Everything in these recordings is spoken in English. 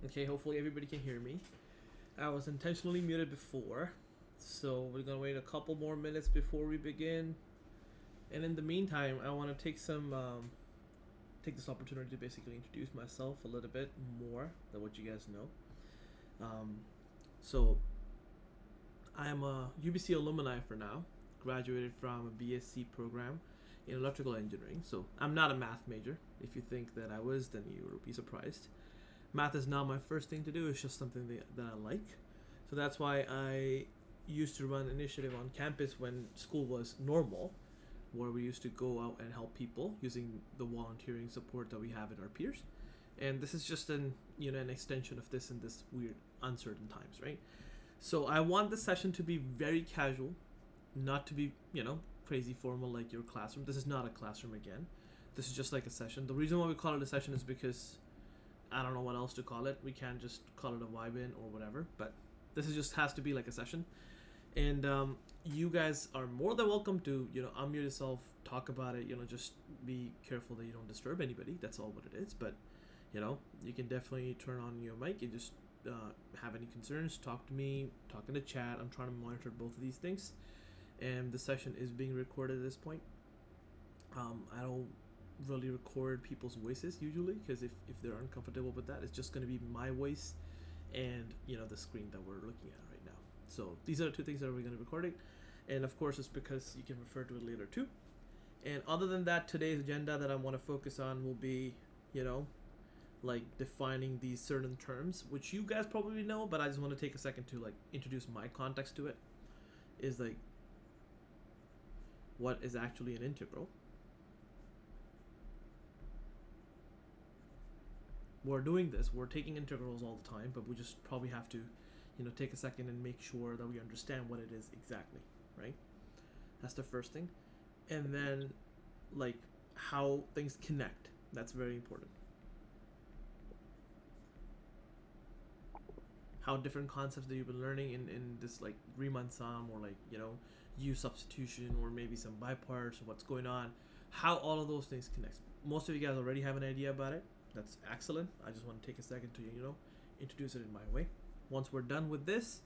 Okay, hopefully everybody can hear me. I was intentionally muted before, so we're gonna wait a couple more minutes before we begin. And in the meantime, I want to take this opportunity to basically introduce myself a little bit more than what you guys know. So I am a UBC alumni for now, graduated from a BSc program in electrical engineering. So I'm not a math major. If you think that I was, then you will be surprised. Math is not my first thing to do. It's just something that I like. So that's why I used to run initiative on campus when school was normal, where we used to go out and help people using the volunteering support that we have in our peers. And this is just an extension of this in this weird uncertain times, right? So I want the session to be very casual, not to be crazy formal like your classroom. This is not a classroom again. This is just like a session. The reason why we call it a session is because I don't know what else to call it. We can't just call it a vibe in or whatever, but this is just has to be like a session. And you guys are more than welcome to unmute yourself, talk about it. Just be careful that you don't disturb anybody. That's all what it is. But you can definitely turn on your mic and just have any concerns, talk to me, talk in the chat. I'm trying to monitor both of these things, and the session is being recorded at this point. I don't really record people's voices usually, because if they're uncomfortable with that, it's just going to be my voice and the screen that we're looking at right now. So these are the two things that we're going to be recording, and of course it's because you can refer to it later too. And other than that, today's agenda that I want to focus on will be like defining these certain terms, which you guys probably know, but I just want to take a second to like introduce my context to it. Is like, what is actually an integral? We're doing this, we're taking integrals all the time, but we just probably have to take a second and make sure that we understand what it is exactly, right? That's the first thing. And then like how things connect, that's very important. How different concepts that you've been learning in this like Riemann sum, or like U substitution, or maybe some biparts, or what's going on, how all of those things connect. Most of you guys already have an idea about it. That's excellent. I just want to take a second to introduce it in my way. Once we're done with this,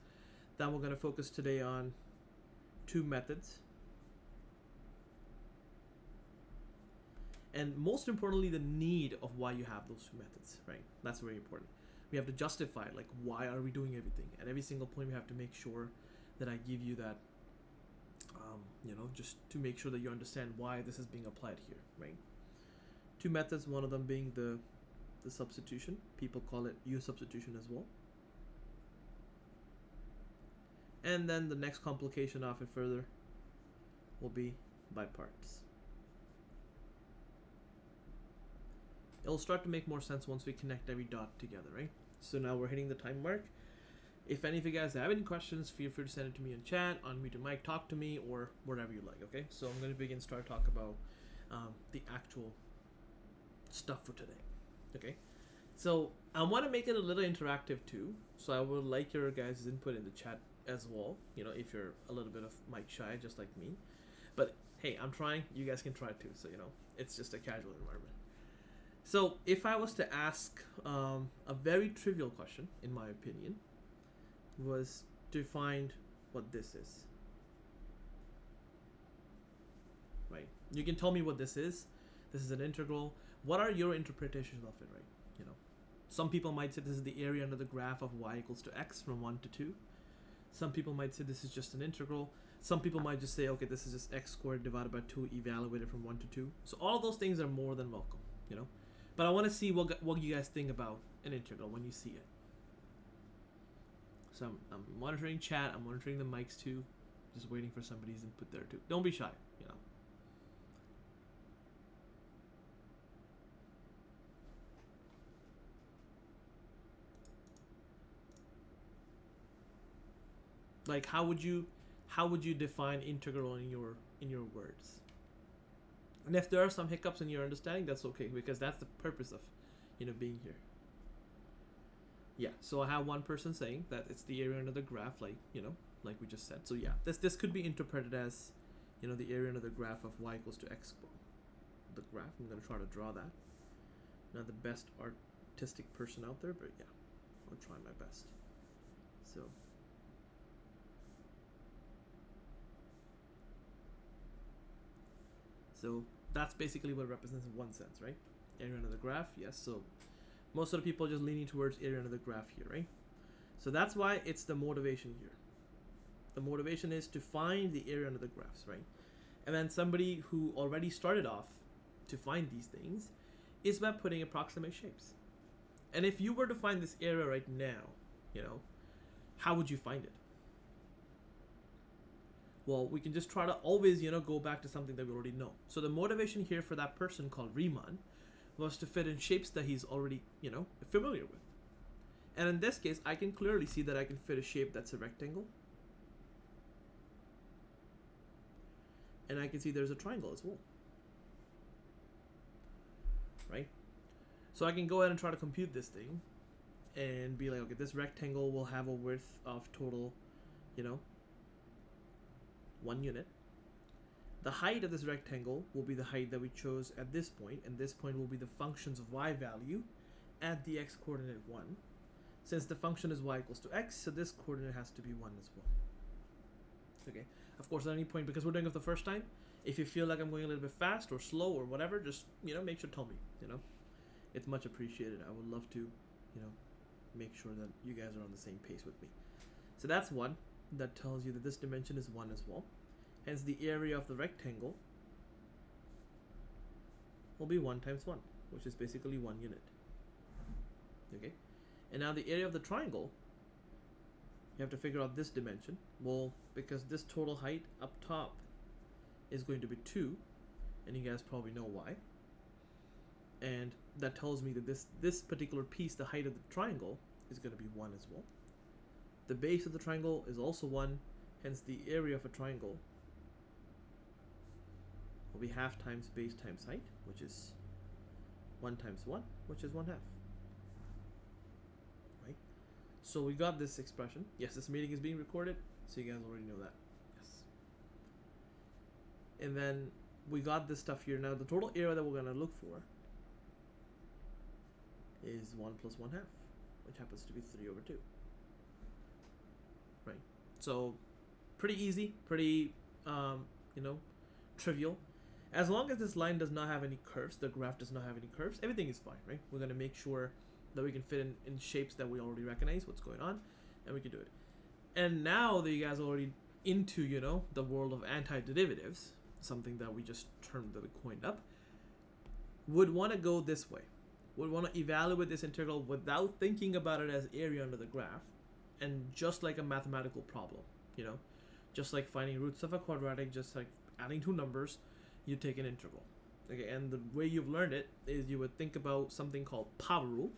then we're going to focus today on two methods, and most importantly the need of why you have those two methods, right? That's very important. We have to justify like why are we doing everything. At every single point we have to make sure that I give you that just to make sure that you understand why this is being applied here, right? Two methods, one of them being the substitution. People call it U substitution as well. And then the next complication of it further will be by parts. It'll start to make more sense once we connect every dot together, right? So now we're hitting the time mark. If any of you guys have any questions, feel free to send it to me in chat, unmute your mic, talk to me, or whatever you like, okay? So I'm going to start talk about the actual stuff for today, okay? So I want to make it a little interactive too, so I would like your guys' input in the chat as well, if you're a little bit of mic shy, just like me. But hey, I'm trying, you guys can try too, so it's just a casual environment. So if I was to ask a very trivial question, in my opinion, was to find what this is, right? You can tell me what this is. This is an integral. What are your interpretations of it, right? Some people might say this is the area under the graph of y equals to x from 1 to 2. Some people might say this is just an integral. Some people might just say, okay, this is just x squared divided by 2 evaluated from 1 to 2. So all those things are more than welcome, But I want to see what you guys think about an integral when you see it. So I'm monitoring chat. I'm monitoring the mics too. Just waiting for somebody's input there too. Don't be shy, Like how would you define integral in your words? And if there are some hiccups in your understanding, that's okay, because that's the purpose of being here. Yeah, so I have one person saying that it's the area under the graph, like like we just said. So yeah, this could be interpreted as the area under the graph of y equals to x. The graph, I'm going to try to draw that. Not the best artistic person out there, but yeah. I'll try my best. So that's basically what it represents in one sense, right? Area under the graph, yes. So most of the people are just leaning towards area under the graph here, right? So that's why it's the motivation here. The motivation is to find the area under the graphs, right? And then somebody who already started off to find these things is by putting approximate shapes. And if you were to find this area right now, how would you find it? Well, we can just try to always, go back to something that we already know. So the motivation here for that person called Riemann was to fit in shapes that he's already, familiar with. And in this case, I can clearly see that I can fit a shape that's a rectangle. And I can see there's a triangle as well. Right? So I can go ahead and try to compute this thing and be like, okay, this rectangle will have a width of total, 1 unit. The height of this rectangle will be the height that we chose at this point, and this point will be the function's y value at the x coordinate 1. Since the function is y equals to x, so this coordinate has to be 1 as well. Okay, of course at any point, because we're doing it the first time, if you feel like I'm going a little bit fast or slow or whatever, just make sure to tell me. It's much appreciated. I would love to make sure that you guys are on the same pace with me. So that's 1. That tells you that this dimension is 1 as well. Hence the area of the rectangle will be 1 times 1, which is basically 1 unit. Okay, and now the area of the triangle, you have to figure out this dimension. Well, because this total height up top is going to be 2, and you guys probably know why. And that tells me that this particular piece, the height of the triangle, is going to be 1 as well. The base of the triangle is also 1, hence the area of a triangle will be half times base times height, which is 1 times 1, which is 1/2. Right? So we got this expression. Yes, this meeting is being recorded, so you guys already know that. Yes. And then we got this stuff here. Now the total area that we're going to look for is 1 plus 1/2, which happens to be 3/2. Right? So pretty easy, pretty trivial. As long as this line does not have any curves, the graph does not have any curves, everything is fine, right? We're going to make sure that we can fit in shapes that we already recognize what's going on, and we can do it. And now that you guys are already into, the world of antiderivatives, something that we just coined up, would want to go this way. Would want to evaluate this integral without thinking about it as area under the graph, and just like a mathematical problem, just like finding roots of a quadratic, just like adding two numbers, you take an integral. Okay, and the way you've learned it is you would think about something called power rule,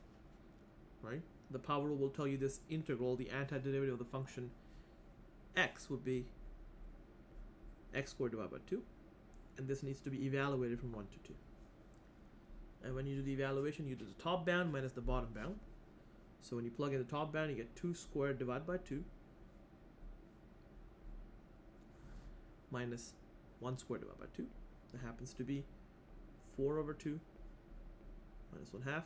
right? The power rule will tell you this integral, the antiderivative of the function x would be x squared divided by 2, and this needs to be evaluated from 1 to 2. And when you do the evaluation, you do the top bound minus the bottom bound. So when you plug in the top bound, you get 2 squared divided by 2 minus 1 squared divided by 2. That happens to be 4/2 minus 1/2.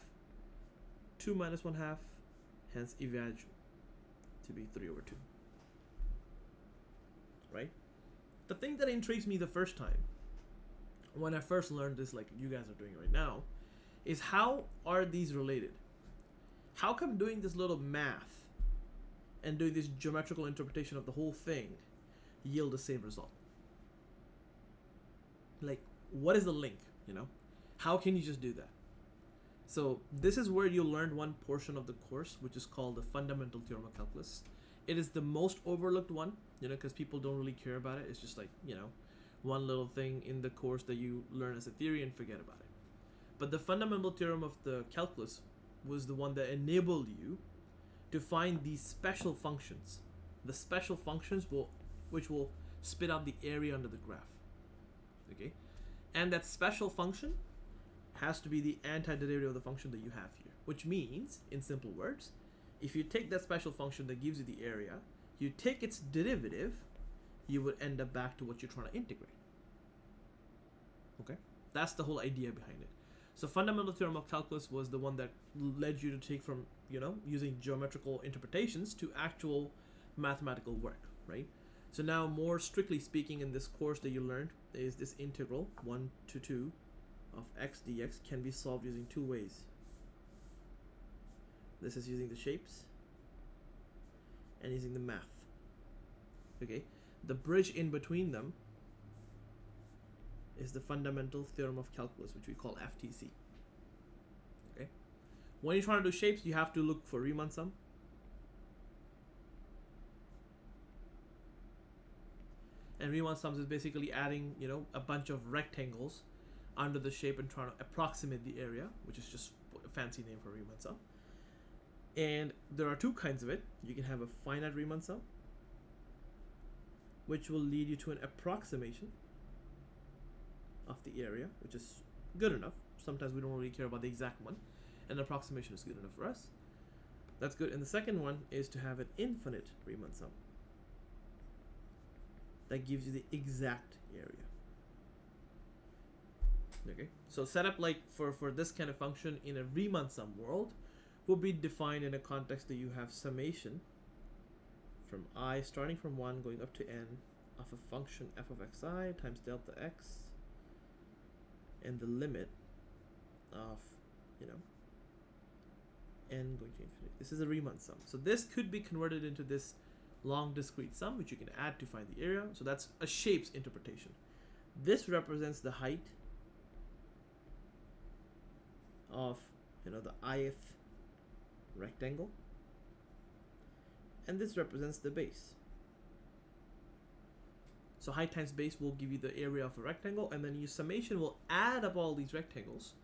2 minus 1/2, hence evaluate to be 3/2. Right? The thing that intrigues me the first time, when I first learned this, like you guys are doing right now, is how are these related? How come doing this little math and doing this geometrical interpretation of the whole thing yield the same result? Like, what is the link, How can you just do that? So this is where you learned one portion of the course, which is called the Fundamental Theorem of Calculus. It is the most overlooked one, because people don't really care about it. It's just like, one little thing in the course that you learn as a theory and forget about it. But the fundamental theorem of the calculus was the one that enabled you to find these special functions. The special functions which will spit out the area under the graph. Okay? And that special function has to be the antiderivative of the function that you have here. Which means, in simple words, if you take that special function that gives you the area, you take its derivative, you would end up back to what you're trying to integrate. Okay? That's the whole idea behind it. So fundamental theorem of calculus was the one that led you to take from using geometrical interpretations to actual mathematical work, right? So now, more strictly speaking, in this course that you learned is this integral 1 to 2 of x dx can be solved using two ways. This is using the shapes and using the math. Okay, the bridge in between them is the fundamental theorem of calculus, which we call FTC. Okay, when you're trying to do shapes, you have to look for Riemann sum. And Riemann sums is basically adding, a bunch of rectangles under the shape and trying to approximate the area, which is just a fancy name for Riemann sum. And there are two kinds of it. You can have a finite Riemann sum, which will lead you to an approximation of the area, which is good enough. Sometimes we don't really care about the exact one. An approximation is good enough for us. That's good. And the second one is to have an infinite Riemann sum. That gives you the exact area. Okay, so setup like for this kind of function in a Riemann sum world will be defined in a context that you have summation from I starting from 1 going up to n of a function f of xi times delta x and the limit of n going to infinity. This is a Riemann sum. So this could be converted into this long discrete sum, which you can add to find the area. So that's a shapes interpretation. This represents the height of the ith rectangle, and this represents the base. So height times base will give you the area of a rectangle, and then your summation will add up all these rectangles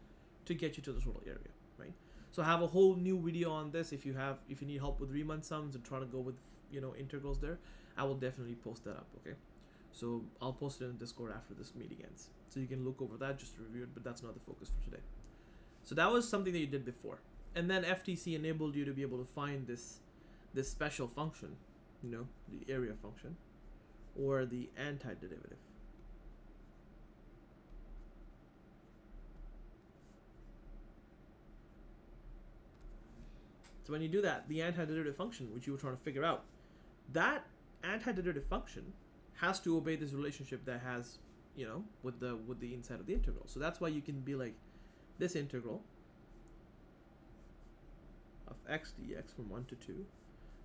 to get you to the total area, right? So I have a whole new video on this. If you need help with Riemann sums and try to go with integrals there, I will definitely post that up. Okay, so I'll post it in Discord after this meeting ends, so you can look over that just to review it, but that's not the focus for today. So that was something that you did before, and then FTC enabled you to be able to find this special function, the area function or the antiderivative. So when you do that, the antiderivative function, which you were trying to figure out, that antiderivative function has to obey this relationship that has, with the inside of the integral. So that's why you can be like, this integral of x dx from 1 to 2,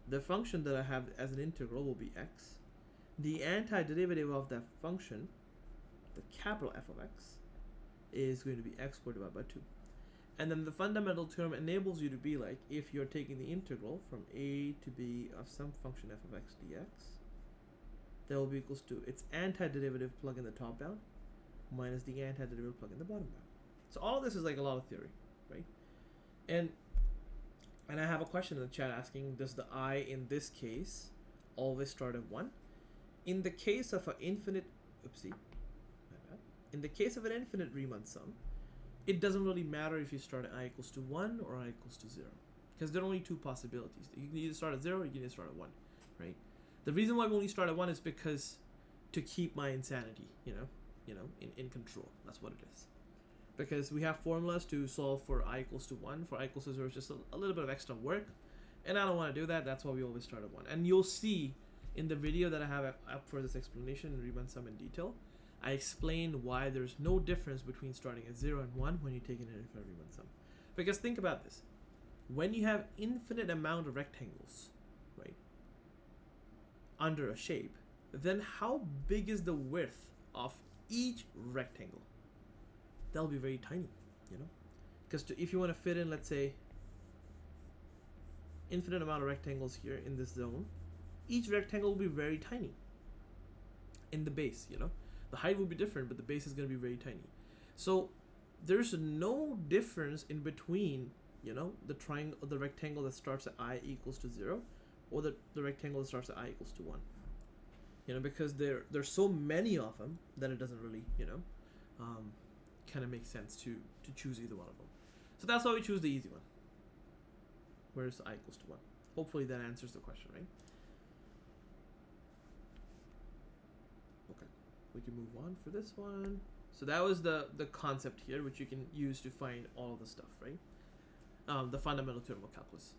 the function that I have as an integral will be x. The antiderivative of that function, the capital F of x, is going to be x squared divided by 2. And then the fundamental term enables you to be like, if you're taking the integral from a to b of some function f of x dx, that will be equals to its antiderivative plug in the top bound minus the antiderivative plug in the bottom bound. So all of this is like a lot of theory, right? And I have a question in the chat asking, does the I in this case always start at 1? In the case of an infinite, in the case of an infinite Riemann sum, it doesn't really matter if you start at I equals to 1 or I equals to 0, because there are only two possibilities. You can either start at 0 or you can either start at 1, right? The reason why we only start at 1 is because to keep my insanity, in control. That's what it is. Because we have formulas to solve for I equals to 1. For I equals to 0 is just a little bit of extra work, and I don't want to do that. That's why we always start at 1. And you'll see in the video that I have up for this explanation in Riemann sum in detail, I explained why there's no difference between starting at 0 and 1 when you take an infinite Riemann sum. Because think about this. When you have infinite amount of rectangles, right, under a shape, then how big is the width of each rectangle? That'll be very tiny, because if you want to fit in, let's say, infinite amount of rectangles here in this zone, each rectangle will be very tiny in the base. The height will be different, but the base is going to be very tiny. So there's no difference in between, the rectangle that starts at I equals to 0 or the rectangle that starts at I equals to 1. Because there's so many of them that it doesn't really, kind of makes sense to choose either one of them. So that's why we choose the easy one. Where's I equals to 1? Hopefully that answers the question, right? Okay, we can move on for this one. So that was the concept here, which you can use to find all the stuff, right? The fundamental theorem of calculus.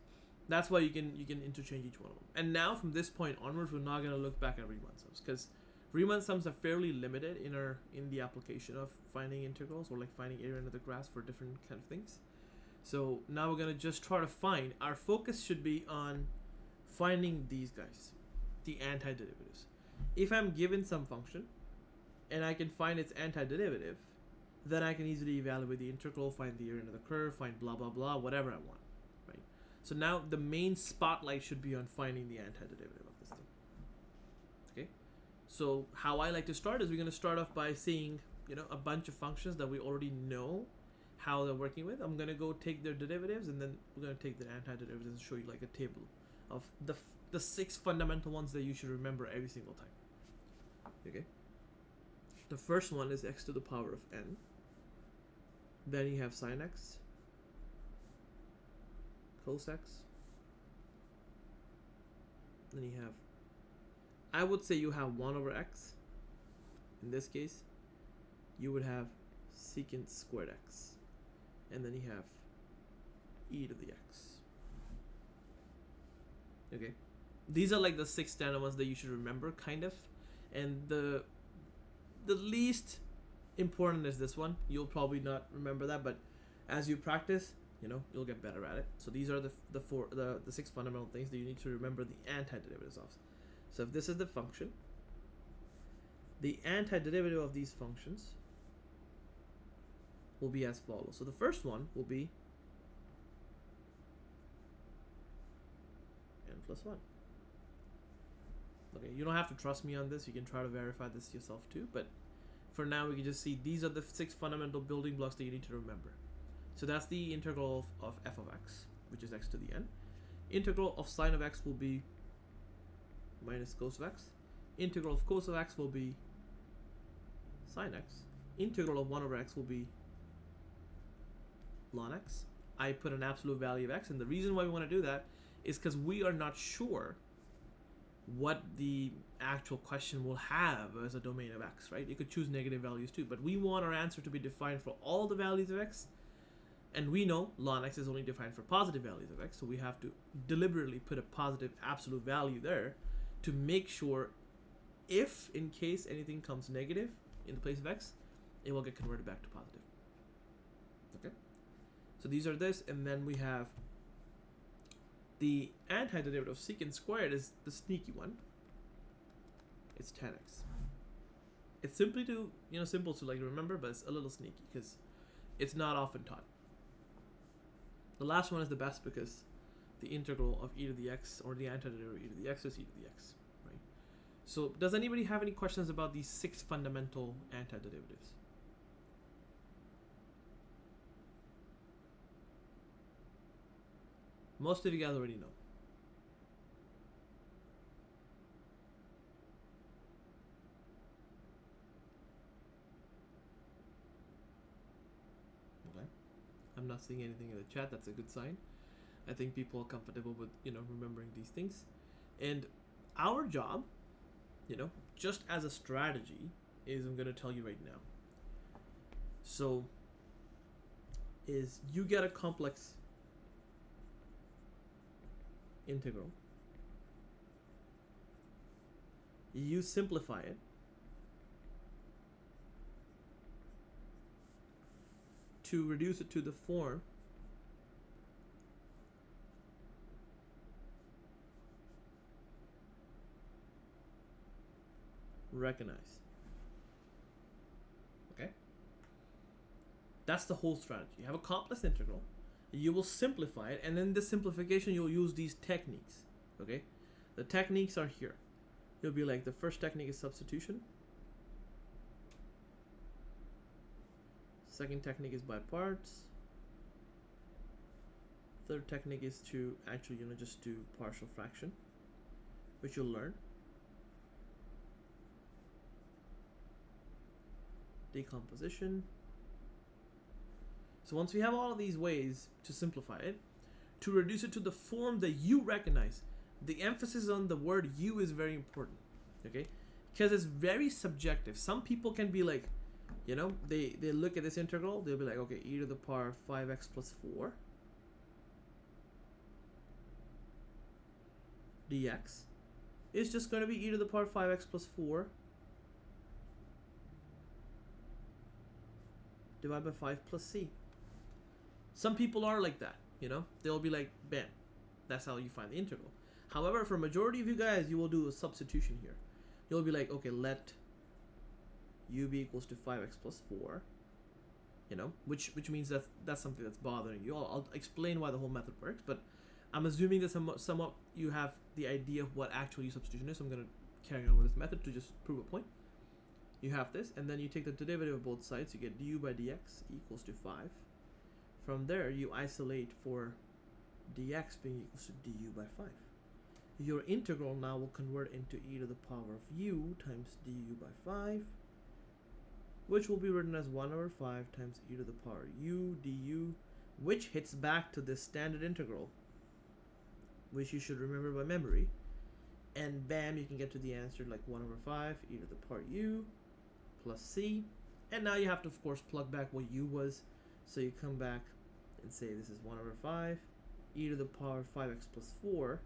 That's why you can interchange each one of them. And now from this point onwards, we're not going to look back at Riemann sums, because Riemann sums are fairly limited in the application of finding integrals, or like finding area under the graphs for different kind of things. So now we're going to just try to find, our focus should be on finding these guys, the antiderivatives. If I'm given some function and I can find its antiderivative, then I can easily evaluate the integral, find the area under the curve, find blah blah blah, whatever I want, right? So now the main spotlight should be on finding the antiderivative of this thing. Okay, so how I like to start is we're going to start off by seeing, a bunch of functions that we already know how they're working with. I'm going to go take their derivatives, and then we're going to take their antiderivatives and show you like a table of the 6 fundamental ones that you should remember every single time. Okay, the first one is x to the power of n. Then you have sine x, cos x. Then you have, I would say you have 1 over x. In this case, you would have secant squared x. And then you have e to the x. Okay, these are like the 6 standard ones that you should remember, kind of. And the least important is this one. You'll probably not remember that, but as you practice, you'll get better at it. So these are the 6 fundamental things that you need to remember the antiderivatives of. So if this is the function, the antiderivative of these functions will be as follows. So the first one will be n plus 1. Okay, you don't have to trust me on this. You can try to verify this yourself too, but for now we can just see these are the 6 fundamental building blocks that you need to remember. So that's the integral of f of x, which is x to the n. Integral of sine of x will be minus cos of x. Integral of cos of x will be sine x. Integral of 1 over x will be ln x. I put an absolute value of x, and the reason why we want to do that is because we are not sure what the actual question will have as a domain of x, right? You could choose negative values too, but we want our answer to be defined for all the values of x, and we know ln x is only defined for positive values of x, so we have to deliberately put a positive absolute value there to make sure if in case anything comes negative in the place of x, it will get converted back to positive. Okay, so these are this, and then we have the antiderivative of secant squared is the sneaky one. It's tan x. It's simply to simple to like remember, but it's a little sneaky because it's not often taught. The last one is the best because the integral of e to the x, or the antiderivative of e to the x, is e to the x, right? So does anybody have any questions about these 6 fundamental antiderivatives? Most of you guys already know. Okay. I'm not seeing anything in the chat. That's a good sign. I think people are comfortable with, remembering these things. And our job, just as a strategy, is I'm going to tell you right now. So, is you get a complex integral, you simplify it to reduce it to the form recognized. Okay, that's the whole strategy. You have a complex integral, you will simplify it, and in this simplification you'll use these techniques. Okay, the techniques are here. You'll be like, the first technique is substitution, second technique is by parts, third technique is to actually just do partial fraction, which you'll learn. Decomposition. So once we have all of these ways to simplify it, to reduce it to the form that you recognize, the emphasis on the word you is very important, okay? Because it's very subjective. Some people can be like, they look at this integral, they'll be like, okay, e to the power 5x plus 4 dx is just going to be e to the power 5x plus 4 divided by 5 plus c. Some people are like that, you know, they'll be like, bam, that's how you find the integral. However, for a majority of you guys, you will do a substitution here. You'll be like, okay, let u be equals to 5x plus 4, you know, which means that's something that's bothering you. I'll explain why the whole method works, but I'm assuming that somewhat you have the idea of what actual u substitution is. So I'm going to carry on with this method to just prove a point. You have this, and then you take the derivative of both sides. You get du by dx equals to 5. From there, you isolate for dx being equals to du by 5. Your integral now will convert into e to the power of u times du by 5, which will be written as 1 over 5 times e to the power u du, which hits back to this standard integral, which you should remember by memory. And bam, you can get to the answer like 1 over 5 e to the power u plus c. And now you have to, of course, plug back what u was. So you come back and say this is 1 over 5 e to the power 5x plus 4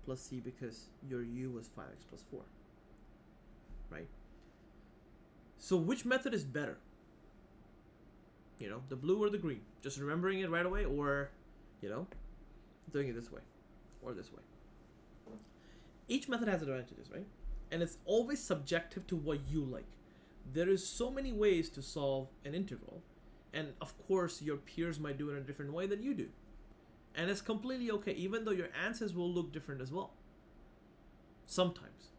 plus c, because your u was 5x plus 4, right? So which method is better? You know, the blue or the green? Just remembering it right away, or, you know, doing it this way or this way. Each method has advantages, right? And it's always subjective to what you like. There is so many ways to solve an integral, and of course your peers might do it in a different way than you do. And it's completely okay, even though your answers will look different as well. Sometimes,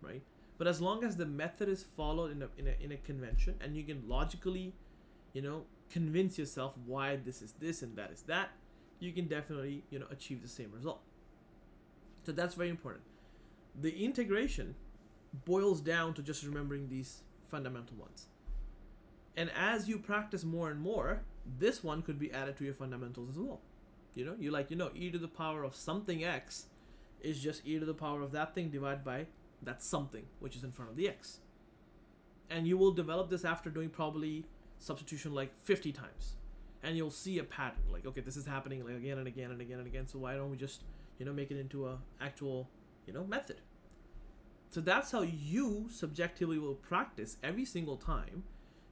right? But as long as the method is followed in a convention, and you can logically, you know, convince yourself why this is this and that is that, you can definitely, you know, achieve the same result. So that's very important. The integration boils down to just remembering these fundamental ones. And as you practice more and more, this one could be added to your fundamentals as well. You know, e to the power of something x is just e to the power of that thing divided by that something, which is in front of the x. And you will develop this after doing probably substitution like 50 times. And you'll see a pattern, like, okay, this is happening like again and again and again and again, so why don't we just, you know, make it into a actual, you know, method. So that's how you subjectively will practice every single time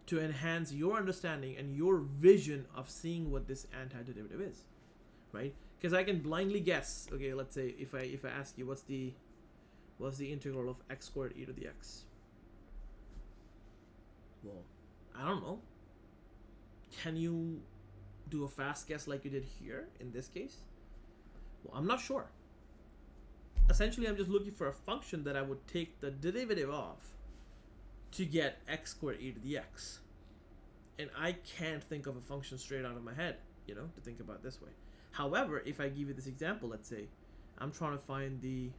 to enhance your understanding and your vision of seeing what this antiderivative is, right? Because I can blindly guess, okay, let's say if I ask you what's the integral of x squared e to the x? Well, I don't know. Can you do a fast guess like you did here in this case? Well, I'm not sure. Essentially, I'm just looking for a function that I would take the derivative of to get x squared e to the x. And I can't think of a function straight out of my head, you know, to think about it this way. However, if I give you this example, let's say I'm trying to find the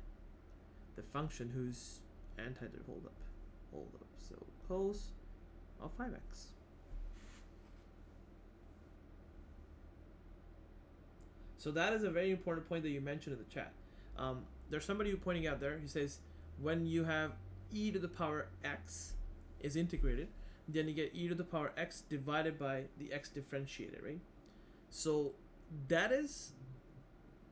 function whose antiderivative, hold up, so cos of 5x. So that is a very important point that you mentioned in the chat. There's somebody who pointing out there, he says, when you have e to the power x is integrated, then you get e to the power x divided by the x differentiated, right? So that is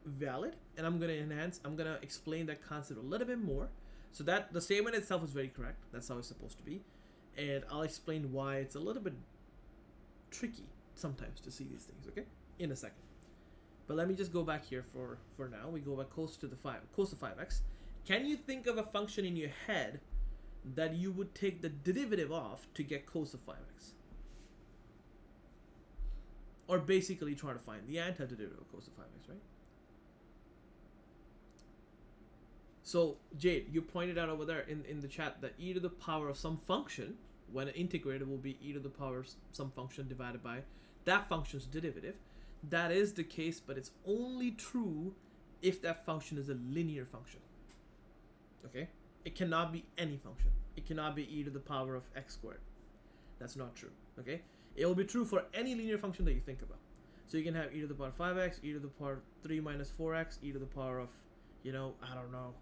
valid, and I'm going to explain that concept a little bit more. So that the statement itself is very correct. That's how it's supposed to be. And I'll explain why it's a little bit tricky sometimes to see these things, okay? In a second. But let me just go back here for now. We go back close to 5x. Can you think of a function in your head that you would take the derivative of to get cos of 5x? Or basically try to find the antiderivative of cos of 5x, right? So, Jade, you pointed out over there in the chat that e to the power of some function, when integrated, will be e to the power of some function divided by that function's derivative. That is the case, but it's only true if that function is a linear function. Okay? It cannot be any function. It cannot be e to the power of x squared. That's not true. Okay? It will be true for any linear function that you think about. So you can have e to the power 5x, e to the power 3 minus 4x, e to the power of, you know, I don't know,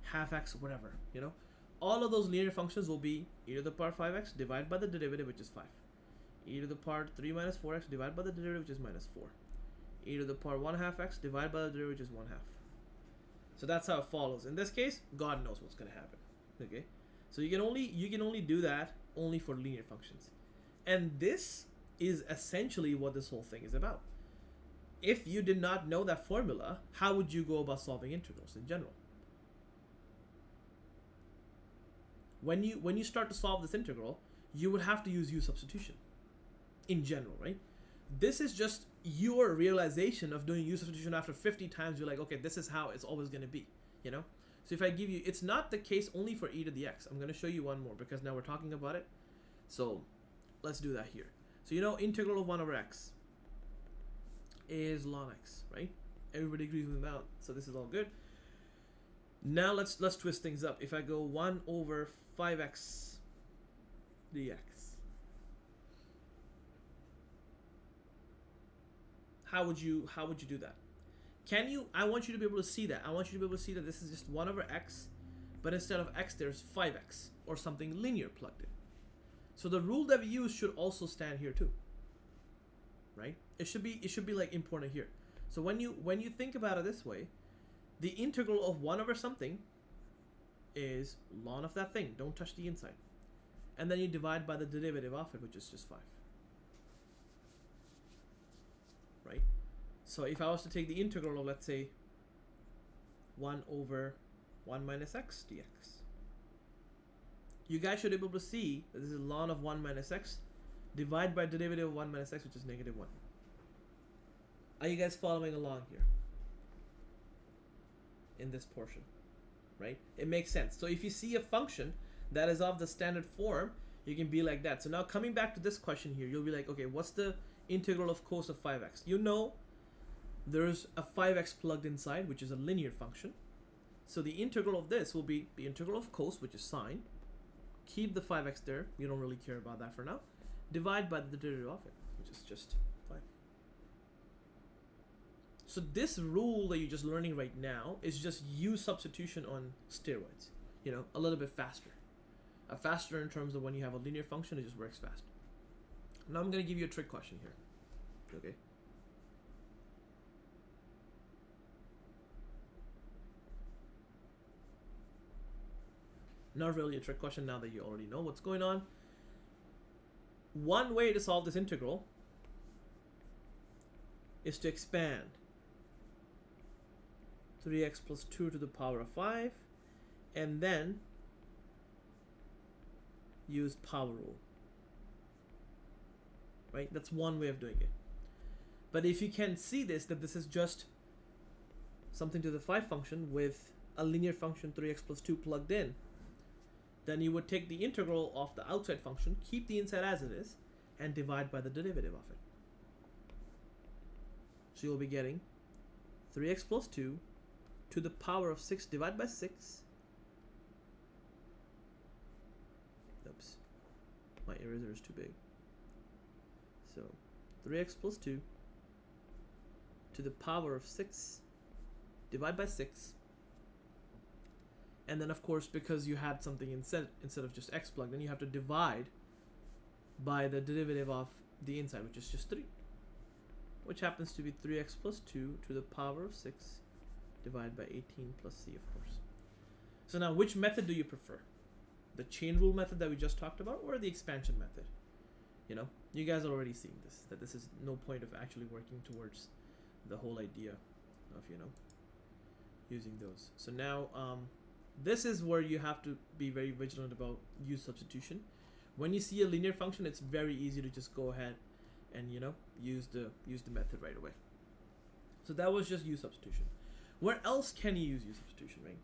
half x, whatever, you know. All of those linear functions will be e to the power 5x divided by the derivative, which is 5. E to the power 3 minus 4x divided by the derivative, which is minus 4. E to the power 1/2 x divided by the derivative, which is 1/2. So that's how it follows. In this case, God knows what's going to happen. Okay, so you can only do that only for linear functions, and this is essentially what this whole thing is about. If you did not know that formula, how would you go about solving integrals in general? When you start to solve this integral, you would have to use U substitution in general, right? This is just your realization of doing U substitution after 50 times. You're like, okay, this is how it's always going to be, you know? So if I give you, it's not the case only for e to the x. I'm going to show you one more because now we're talking about it. So let's do that here. So you know integral of 1 over x is ln x, right? Everybody agrees with that. So this is all good. Now let's twist things up. If I go 1 over 5x dx, how would you do that? Can you? I want you to be able to see that. I want you to be able to see that this is just 1 over x, but instead of x, there's 5x or something linear plugged in. So the rule that we use should also stand here too, right? It should be like important here. So when you think about it this way, the integral of 1 over something is ln of that thing. Don't touch the inside. And then you divide by the derivative of it, which is just 5. Right? So if I was to take the integral of, let's say, 1 over 1 minus x dx, you guys should be able to see that this is ln of 1 minus x divided by derivative of 1 minus x, which is negative 1. Are you guys following along here? In this portion, right? It makes sense. So if you see a function that is of the standard form, you can be like that. So now coming back to this question here, you'll be like, okay, what's the integral of cos of 5x? You know there's a 5x plugged inside, which is a linear function. So the integral of this will be the integral of cos, which is sine. Keep the 5x there. You don't really care about that for now. Divide by the derivative of it, which is just 5. So this rule that you're just learning right now is just U substitution on steroids. You know, a little bit faster. Faster in terms of when you have a linear function, it just works faster. Now I'm going to give you a trick question here. Okay. Not really a trick question now that you already know what's going on. One way to solve this integral is to expand 3x plus 2 to the power of 5 and then use power rule. Right? That's one way of doing it. But if you can see this, that this is just something to the 5 function with a linear function 3x plus 2 plugged in, then you would take the integral of the outside function, keep the inside as it is, and divide by the derivative of it. So you'll be getting 3x plus 2 to the power of 6 divided by 6. Oops, my eraser is too big. So 3x plus 2 to the power of 6 divided by 6. And then of course, because you had something instead of just x plugged in, you have to divide by the derivative of the inside, which is just 3, which happens to be 3x plus 2 to the power of 6 divided by 18 plus c, of course. So now, which method do you prefer? The chain rule method that we just talked about, or the expansion method? You know, you guys are already seeing this, that this is no point of actually working towards the whole idea of, you know, using those. So now, this is where you have to be very vigilant about U substitution. When you see a linear function, it's very easy to just go ahead and, you know, use the method right away. So that was just U substitution. Where else can you use U substitution, right?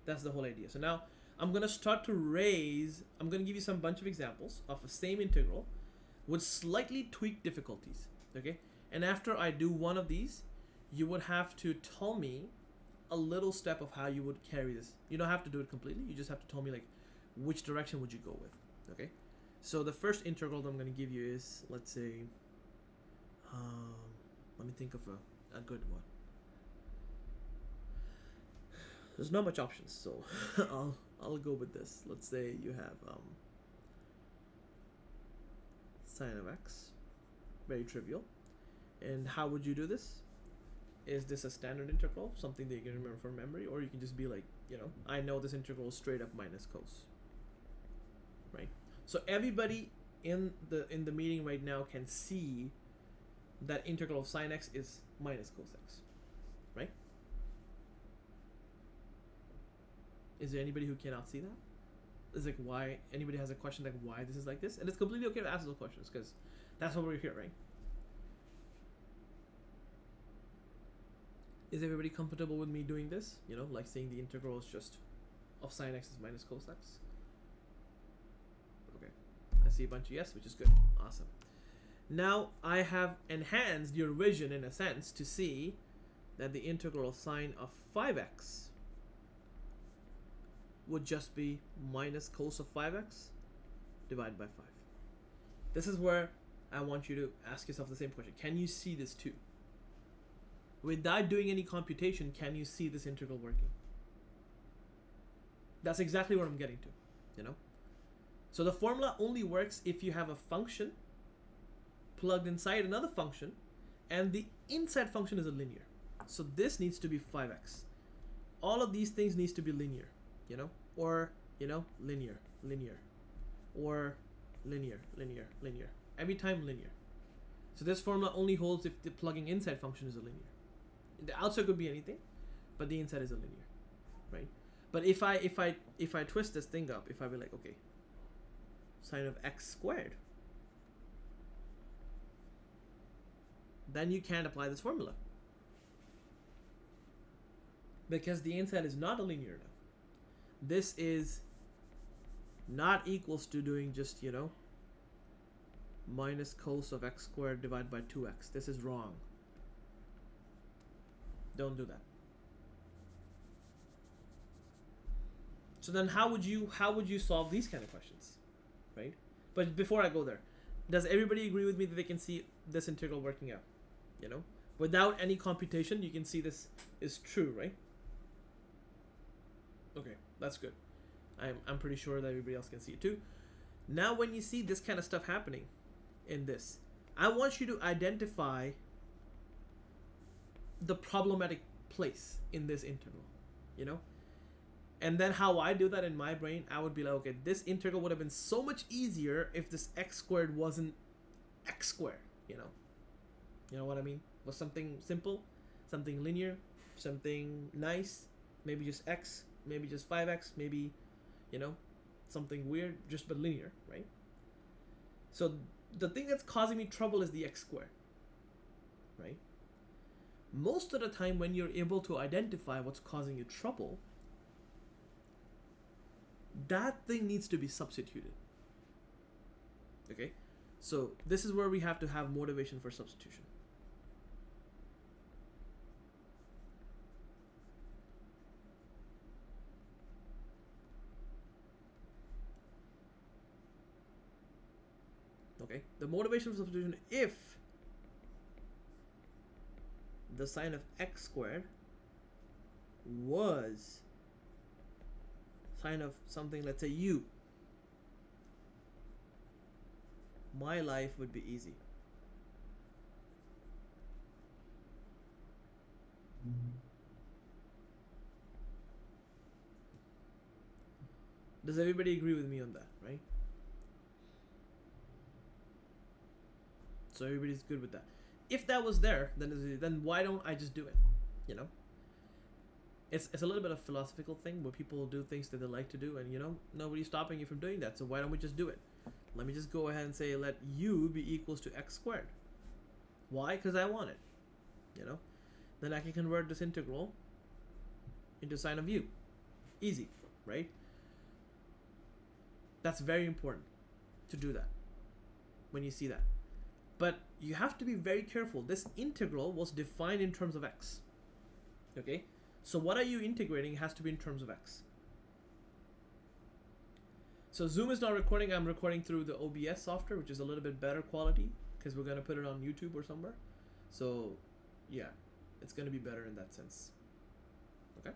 That's the whole idea. So now I'm going to start to I'm going to give you some bunch of examples of the same integral with slightly tweaked difficulties, okay? And after I do one of these, you would have to tell me a little step of how you would carry this. You don't have to do it completely. You just have to tell me, like, which direction would you go with, okay? So the first integral that I'm going to give you is, let's say, let me think of a good one. There's not much options, so I'll go with this. Let's say you have sine of x, very trivial. And how would you do this? is this a standard integral, something that you can remember from memory, or you can just be like, I know this integral is straight up minus cos, right? So everybody in the meeting right now can see that integral of sine x is minus cos x, right? Is there anybody who cannot see that? Is like why anybody has a question like why this is like this? And it's completely okay to ask those questions because that's what we're here, right? Is everybody comfortable with me doing this? Like saying the integral is just of sine x is minus cos x. Okay, I see a bunch of yes, which is good. Awesome. Now I have enhanced your vision in a sense to see that the integral of sine of 5x would just be minus cos of 5x divided by 5. This is where I want you to ask yourself the same question. Can you see this too? Without doing any computation, can you see this integral working? That's exactly what I'm getting to, So the formula only works if you have a function plugged inside another function and the inside function is a linear. So this needs to be 5x. All of these things needs to be linear, or, linear, or linear. Every time linear. So this formula only holds if the plugging inside function is a linear. The outside could be anything, but the inside is a linear, right? But if I twist this thing up, if I be like, okay, sine of x squared, then you can't apply this formula because the inside is not a linear enough. This is not equals to doing just, minus cos of x squared divided by 2x. This is wrong. Don't do that. So then how would you solve these kind of questions, right? But before I go there, does everybody agree with me that they can see this integral working out? Without any computation, you can see this is true, right? Okay, that's good. I'm pretty sure that everybody else can see it too. Now when you see this kind of stuff happening in this, I want you to identify the problematic place in this integral, and then how I do that in my brain, I would be like, okay, this integral would have been so much easier if this x squared wasn't x squared, you know what I mean? Was something simple, something linear, something nice, maybe just x, maybe just 5x, maybe, something weird, just but linear, right? So the thing that's causing me trouble is the x squared, right? Most of the time when you're able to identify what's causing you trouble, that thing needs to be substituted. Okay? So this is where we have to have motivation for substitution. Okay? The motivation for substitution, if the sine of x squared was sine of something, let's say u, my life would be easy. Does everybody agree with me on that, right? So everybody's good with that. If that was there, then why don't I just do it? It's a little bit of a philosophical thing where people do things that they like to do, and nobody's stopping you from doing that. So why don't we just do it? Let me just go ahead and say let u be equals to x squared. Why? Because I want it. Then I can convert this integral into sine of u. Easy, right? That's very important to do that when you see that. But you have to be very careful. This integral was defined in terms of x. Okay? So what are you integrating has to be in terms of x. So Zoom is not recording. I'm recording through the OBS software, which is a little bit better quality because we're going to put it on YouTube or somewhere. So yeah, it's going to be better in that sense. Okay?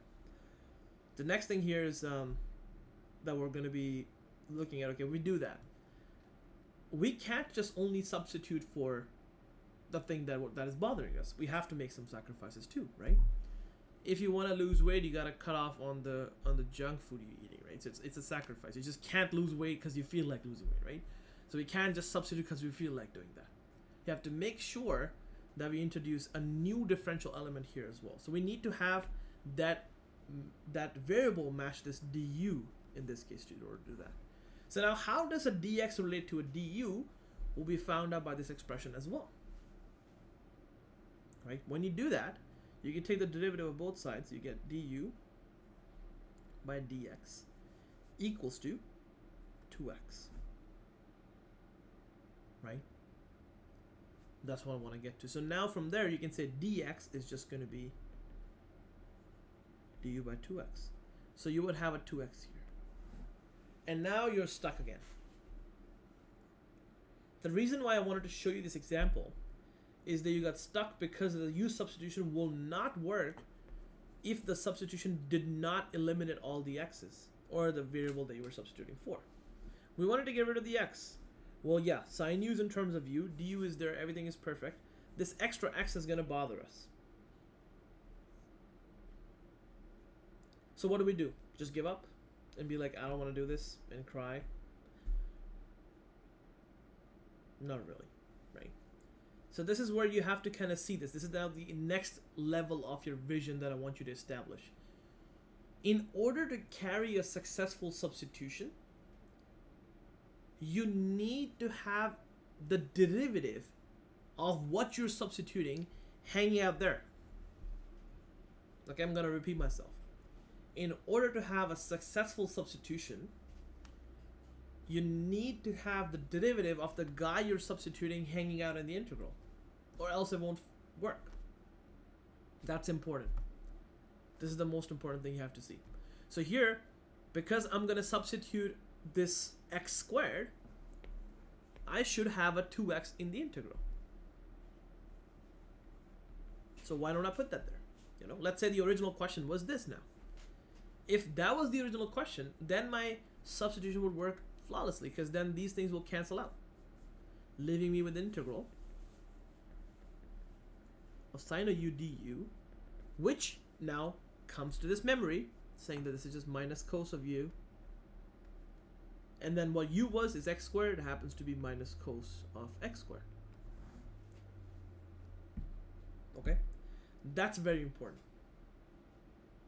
The next thing here is that we're going to be looking at. Okay, we do that. We can't just only substitute for the thing that is bothering us. We have to make some sacrifices too, right? If you want to lose weight, you gotta cut off on the junk food you're eating, right? So it's a sacrifice. You just can't lose weight because you feel like losing weight, right? So we can't just substitute because we feel like doing that. You have to make sure that we introduce a new differential element here as well. So we need to have that variable match this du in this case in order to do that. So now how does a dx relate to a du will be found out by this expression as well, right? When you do that, you can take the derivative of both sides. You get du by dx equals to 2x, right? That's what I want to get to. So now from there, you can say dx is just going to be du by 2x. So you would have a 2x here. And now you're stuck again. The reason why I wanted to show you this example is that you got stuck because the u substitution will not work if the substitution did not eliminate all the x's or the variable that you were substituting for. We wanted to get rid of the x. Well, yeah, sine u is in terms of u, du is there, everything is perfect. This extra x is going to bother us. So what do? Just give up and be like, I don't want to do this and cry? Not really, right? So this is where you have to kind of see this. This is now the next level of your vision that I want you to establish. In order to carry a successful substitution, you need to have the derivative of what you're substituting hanging out there. Okay, I'm going to repeat myself. In order to have a successful substitution, you need to have the derivative of the guy you're substituting hanging out in the integral, or else it won't work. That's important. This is the most important thing you have to see. So here, because I'm going to substitute this x squared, I should have a 2x in the integral. So why don't I put that there? You know, let's say the original question was this now. If that was the original question, then my substitution would work flawlessly, because then these things will cancel out, leaving me with the integral of sine of u du, which now comes to this memory saying that this is just minus cos of u, and then what u was is x squared, it happens to be minus cos of x squared. Okay, that's very important.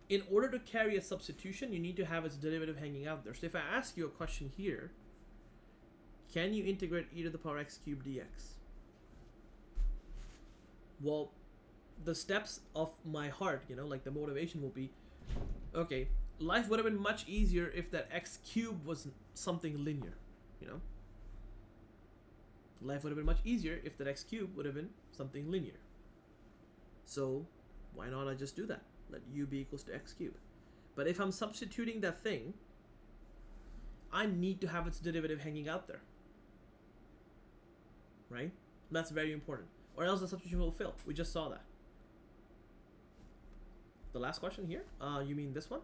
In order to carry a substitution, you need to have its derivative hanging out there. So if I ask you a question here, can you integrate e to the power x cubed dx? Well, the steps of my heart, you know, like the motivation will be, okay, life would have been much easier if that x cubed was something linear, you know? Life would have been much easier if that x cubed would have been something linear. So why not I just do that? Let u be equals to x cubed. But if I'm substituting that thing, I need to have its derivative hanging out there, right? That's very important, or else the substitution will fail. We just saw that. The last question here, you mean this one,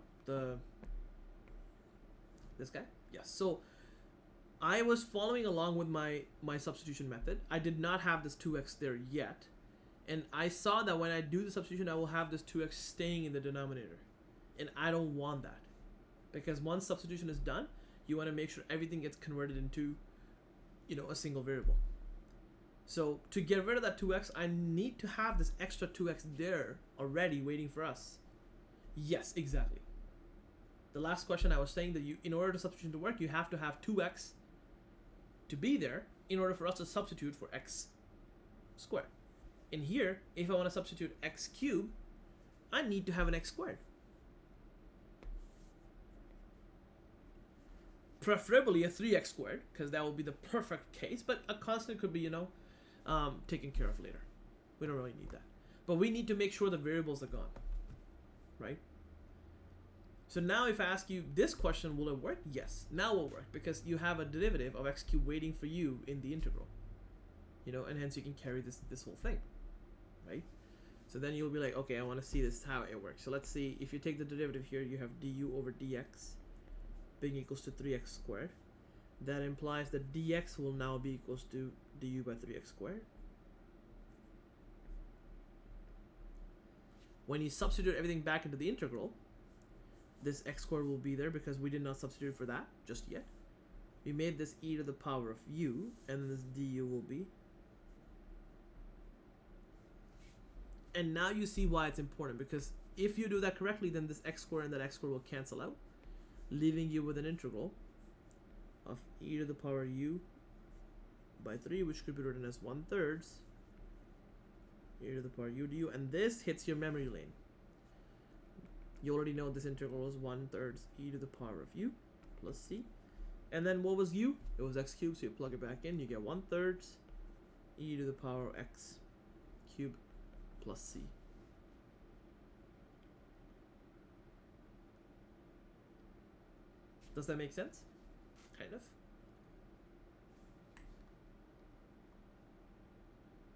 this guy? Yes. So I was following along with my substitution method. I did not have this 2x there yet. And I saw that when I do the substitution, I will have this 2x staying in the denominator. And I don't want that. Because once substitution is done, you want to make sure everything gets converted into, you know, a single variable. So to get rid of that 2x, I need to have this extra 2x there already waiting for us. Yes, exactly. The last question I was saying that in order for substitution to work, you have to have 2x to be there in order for us to substitute for x squared. And here, if I want to substitute x cubed, I need to have an x squared. Preferably a 3x squared, because that will be the perfect case, but a constant could be, you know, taken care of later. We don't really need that. But we need to make sure the variables are gone, right? So now if I ask you this question, will it work? Yes, now it will work, because you have a derivative of x cubed waiting for you in the integral, you know, and hence you can carry this whole thing. Right? So then you'll be like, okay, I want to see this how it works. So let's see, if you take the derivative here, you have du over dx being equals to 3x squared. That implies that dx will now be equals to du by 3x squared. When you substitute everything back into the integral, this x squared will be there because we did not substitute for that just yet. We made this e to the power of u, and then this du will be. And now you see why it's important, because if you do that correctly, then this x squared and that x squared will cancel out, leaving you with an integral of e to the power u by 3, which could be written as 1/3 e to the power u du, and this hits your memory lane. You already know this integral is 1/3 e to the power of u plus c. And then what was u? It was x cubed, so you plug it back in, you get 1/3 e to the power of x cubed plus c. Does that make sense? Kind of.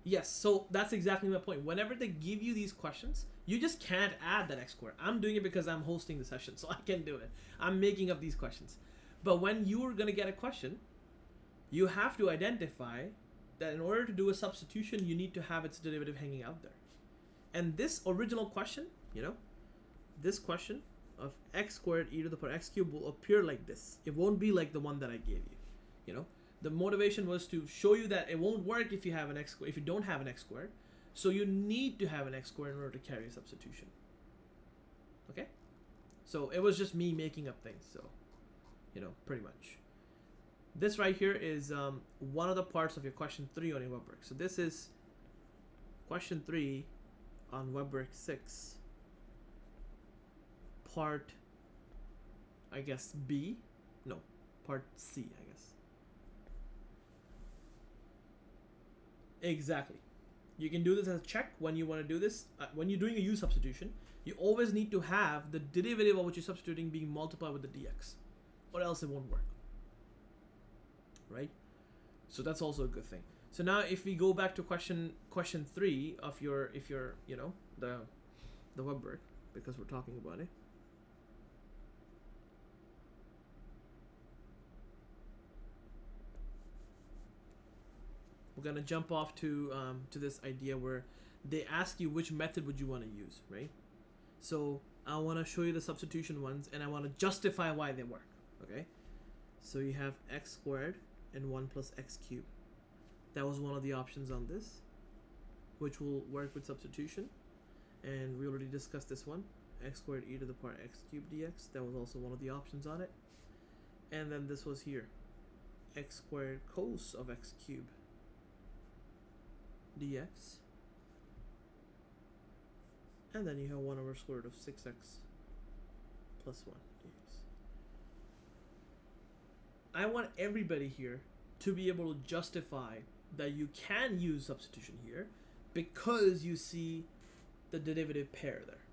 Yes, so that's exactly my point. Whenever they give you these questions, you just can't add that x squared. I'm doing it because I'm hosting the session, so I can do it. I'm making up these questions. But when you're going to get a question, you have to identify that in order to do a substitution, you need to have its derivative hanging out there. And this original question, this question of x squared e to the power x cubed will appear like this. It won't be like the one that I gave you. The motivation was to show you that it won't work if you have an x squared, if you don't have an x squared. So you need to have an x squared in order to carry a substitution. Okay? So it was just me making up things. So, pretty much. This right here is one of the parts of your question 3 on your Webwork. So this is question 3 on Webwork 6. Part, I guess, B. No, part C, I guess. Exactly. You can do this as a check when you want to do this. When you're doing a u substitution, you always need to have the derivative of what you're substituting being multiplied with the dx, or else it won't work. Right? So that's also a good thing. So now if we go back to question 3 of your, the Webwork, because we're talking about it. We're gonna jump off to this idea where they ask you which method would you want to use, right? So I want to show you the substitution ones, and I want to justify why they work. Okay, so you have x squared and 1 plus x cubed. That was one of the options on this, which will work with substitution, and we already discussed this one, x squared e to the power x cubed dx. That was also one of the options on it. And then this was here, x squared cos of x cubed dx, and then you have 1 over square root of 6x plus 1 dx. I want everybody here to be able to justify that you can use substitution here because you see the derivative pair there.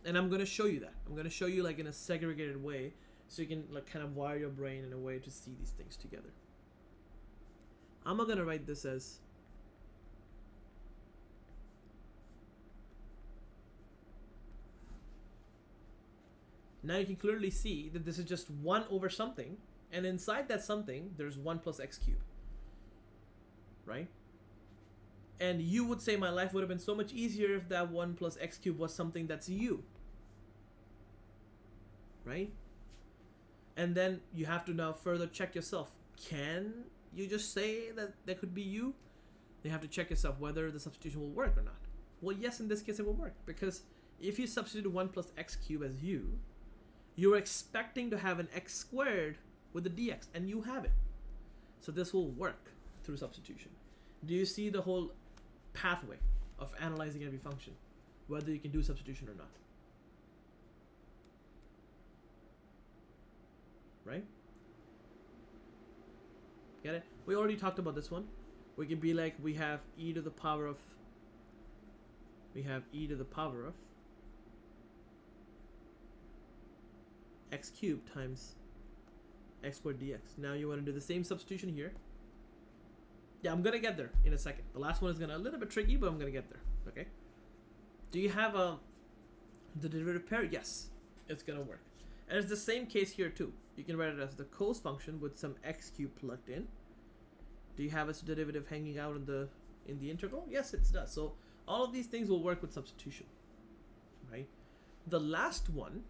And I'm going to show you that. I'm going to show you like in a segregated way so you can like kind of wire your brain in a way to see these things together. I'm not going to write this as now you can clearly see that this is just 1 over something, and inside that something, there's 1 plus x cubed, right? And you would say my life would have been so much easier if that 1 plus x cubed was something that's u, right? And then you have to now further check yourself. Can you just say that there could be u? You have to check yourself whether the substitution will work or not. Well, yes, in this case it will work, because if you substitute 1 plus x cubed as u, you're expecting to have an x squared with the dx, and you have it. So this will work through substitution. Do you see the whole pathway of analyzing every function, whether you can do substitution or not? Right? Get it? We already talked about this one. We can be like, we have e to the power of x cubed times x squared dx. Now you want to do the same substitution here. Yeah, I'm gonna get there in a second. The last one is gonna a little bit tricky, but I'm gonna get there. Okay. Do you have the derivative pair? Yes, it's gonna work. And it's the same case here too. You can write it as the cos function with some x cubed plugged in. Do you have its derivative hanging out in the integral? Yes, it does. So All of these things will work with substitution, right? The last one,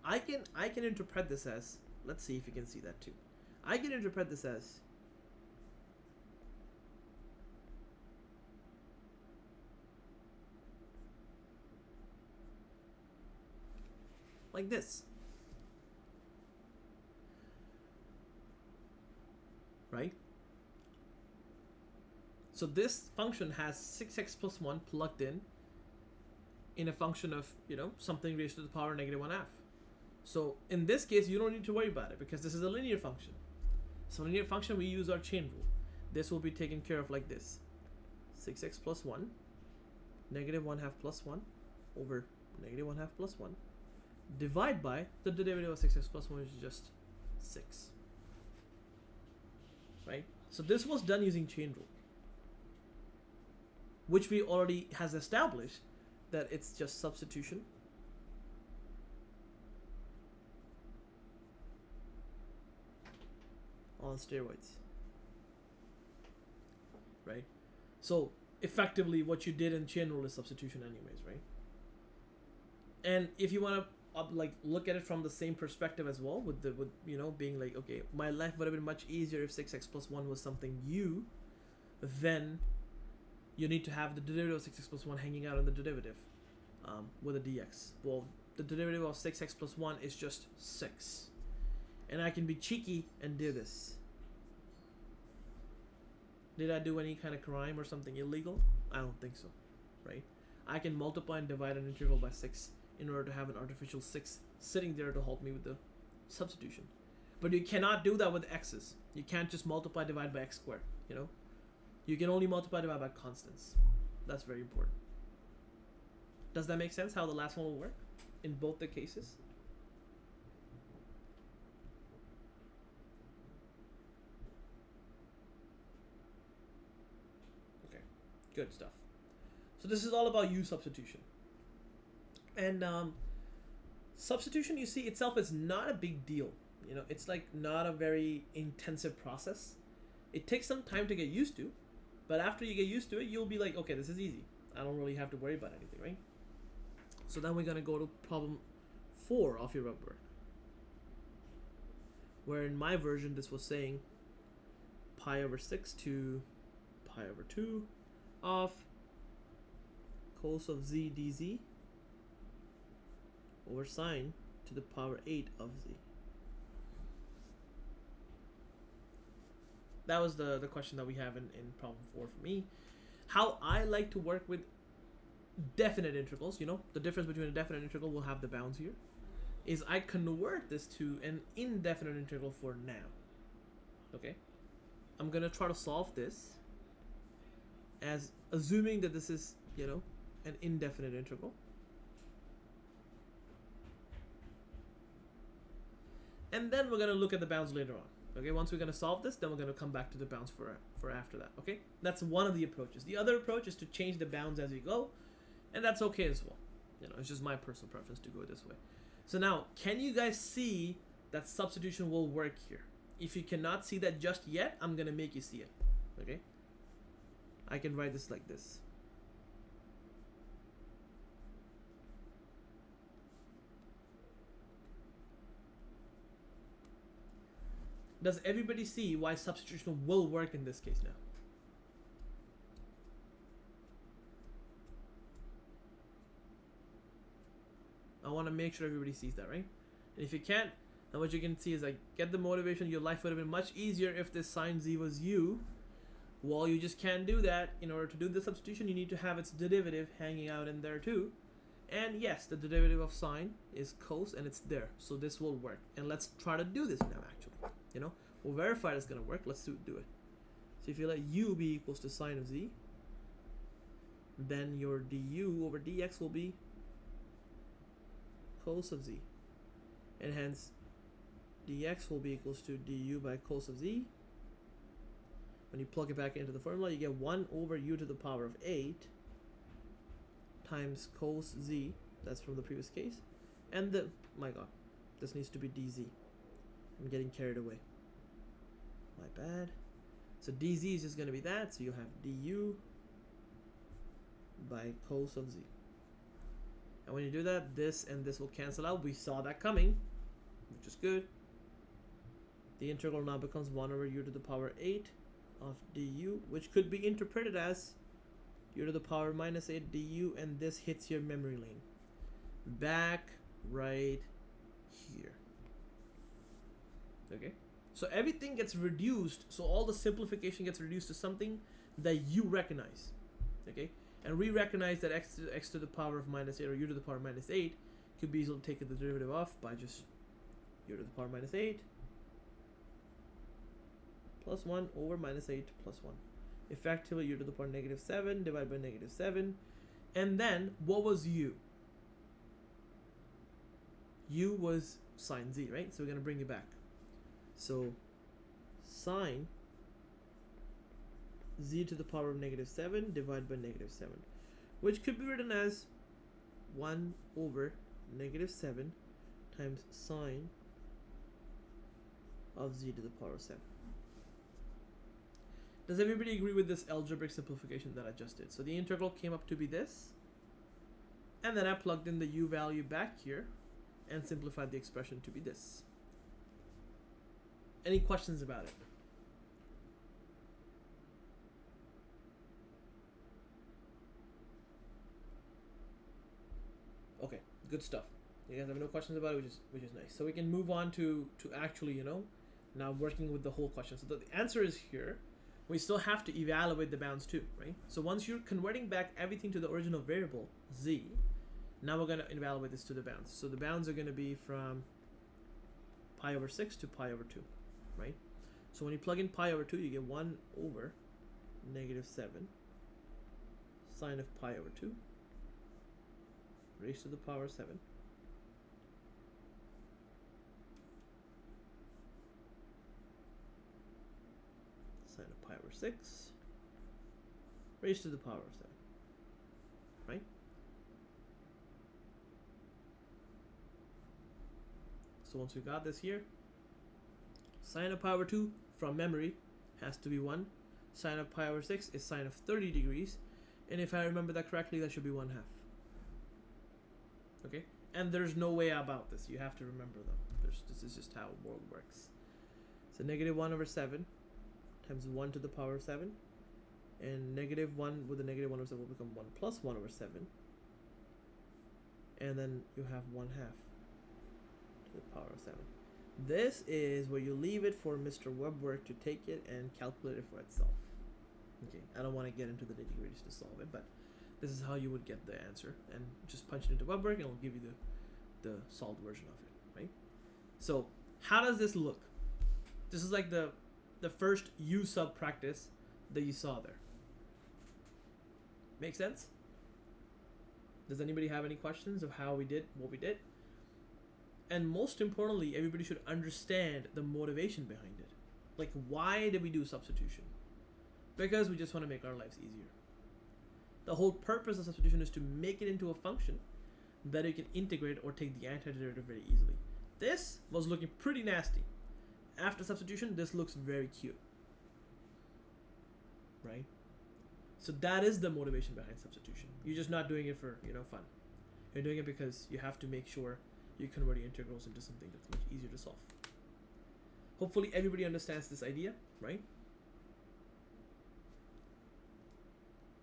I can interpret this as, let's see if you can see that too. I can interpret this as like this, right? So this function has 6x plus 1 plugged in a function of, something raised to the power negative 1/2. So in this case, you don't need to worry about it because this is a linear function. So linear function, we use our chain rule. This will be taken care of like this. 6x plus 1, negative 1/2 plus 1 over negative 1/2 plus 1, divide by the derivative of 6x plus 1, which is just 6. Right? So this was done using chain rule, which we already has established that it's just substitution on steroids, right? So effectively what you did in chain rule is substitution anyways, right? And if you want to look at it from the same perspective as well, with being like, okay, my life would have been much easier if 6x plus 1 was something u, then you need to have the derivative of 6x plus 1 hanging out in the derivative with a dx. Well, the derivative of 6x plus 1 is just 6. And I can be cheeky and do this. Did I do any kind of crime or something illegal? I don't think so, right? I can multiply and divide an integral by 6 in order to have an artificial 6 sitting there to help me with the substitution. But you cannot do that with x's. You can't just multiply divide by x squared, You can only multiply divide by constants. That's very important. Does that make sense how the last one will work in both the cases? Okay, good stuff. So this is all about u substitution. And substitution, you see, itself is not a big deal. It's like not a very intensive process. It takes some time to get used to. But after you get used to it, you'll be like, okay, this is easy. I don't really have to worry about anything, right? So then we're going to go to problem 4 of your Webwork, where in my version, this was saying pi over 6 to pi over 2 of cos of z dz over sine to the power 8 of z. That was the question that we have in problem 4 for me. How I like to work with definite integrals, the difference between a definite integral, will have the bounds here, is I convert this to an indefinite integral for now. Okay? I'm going to try to solve this as assuming that this is, an indefinite integral. And then we're going to look at the bounds later on. Okay, once we're going to solve this, then we're going to come back to the bounds for after that. Okay, that's one of the approaches. The other approach is to change the bounds as you go, and that's okay as well. It's just my personal preference to go this way. So now, can you guys see that substitution will work here? If you cannot see that just yet, I'm going to make you see it. Okay, I can write this like this. Does everybody see why substitution will work in this case now? I want to make sure everybody sees that, right? And if you can't, then what you can see is get the motivation. Your life would have been much easier if this sine z was u. Well, you just can't do that. In order to do the substitution, you need to have its derivative hanging out in there too. And yes, the derivative of sine is cos, and it's there. So this will work. And let's try to do this now, actually. We'll verify it's going to work. Let's do it. So if you let u be equals to sine of z, then your du over dx will be cos of z. And hence, dx will be equals to du by cos of z. When you plug it back into the formula, you get 1 over u to the power of 8 times cos z. That's from the previous case. And my god, this needs to be dz. I'm getting carried away. My bad. So dz is just going to be that. So you'll have du by cos of z. And when you do that, this and this will cancel out. We saw that coming, which is good. The integral now becomes 1 over u to the power 8 of du, which could be interpreted as u to the power minus 8 du, and this hits your memory lane. Back right here. Okay? So everything gets reduced, so all the simplification gets reduced to something that you recognize. Okay? And we recognize that x to the power of minus 8 or u to the power minus 8 could be easily taken the derivative of by just u to the power minus 8 plus 1 over minus 8 plus 1. Effectively, u to the power negative 7 divided by negative 7. And then, what was u? U was sine z, right? So we're going to bring it back. So, sine z to the power of negative 7 divided by negative 7, which could be written as 1 over negative 7 times sine of z to the power of 7. Does everybody agree with this algebraic simplification that I just did? So the integral came up to be this, and then I plugged in the u value back here and simplified the expression to be this. Any questions about it? Okay, good stuff. You guys have no questions about it, which is nice. So we can move on to actually, now working with the whole question. So the answer is here. We still have to evaluate the bounds too, right? So once you're converting back everything to the original variable, z, now we're going to evaluate this to the bounds. So the bounds are going to be from pi over 6 to pi over 2, right? So when you plug in pi over 2, you get 1 over negative 7 sine of pi over 2 raised to the power 7 sine of pi over 6 raised to the power of 7, right? So once we got this here, sine of pi over 2 from memory has to be 1. Sine of pi over 6 is sine of 30 degrees. And if I remember that correctly, that should be 1/2. Okay? And there's no way about this. You have to remember them. This is just how the world works. So negative 1 over 7 times 1 to the power of 7. And negative 1 with a negative 1 over 7 will become 1 plus 1 over 7. And then you have 1/2 to the power of 7. This is where you leave it for Mr. Webwork to take it and calculate it for itself. Okay, I don't want to get into the nitty-gritties to solve it, but this is how you would get the answer, and just punch it into Webwork and it'll give you the solved version of it, right? So how does this look? This is like the first U sub practice that you saw there. Make sense? Does anybody have any questions of how we did what we did? And most importantly, everybody should understand the motivation behind it. Like, why did we do substitution? Because we just want to make our lives easier. The whole purpose of substitution is to make it into a function that you can integrate or take the antiderivative very easily. This was looking pretty nasty. After substitution, this looks very cute. Right? So that is the motivation behind substitution. You're just not doing it for, fun. You're doing it because you have to make sure you convert the integrals into something that's much easier to solve. Hopefully everybody understands this idea, right?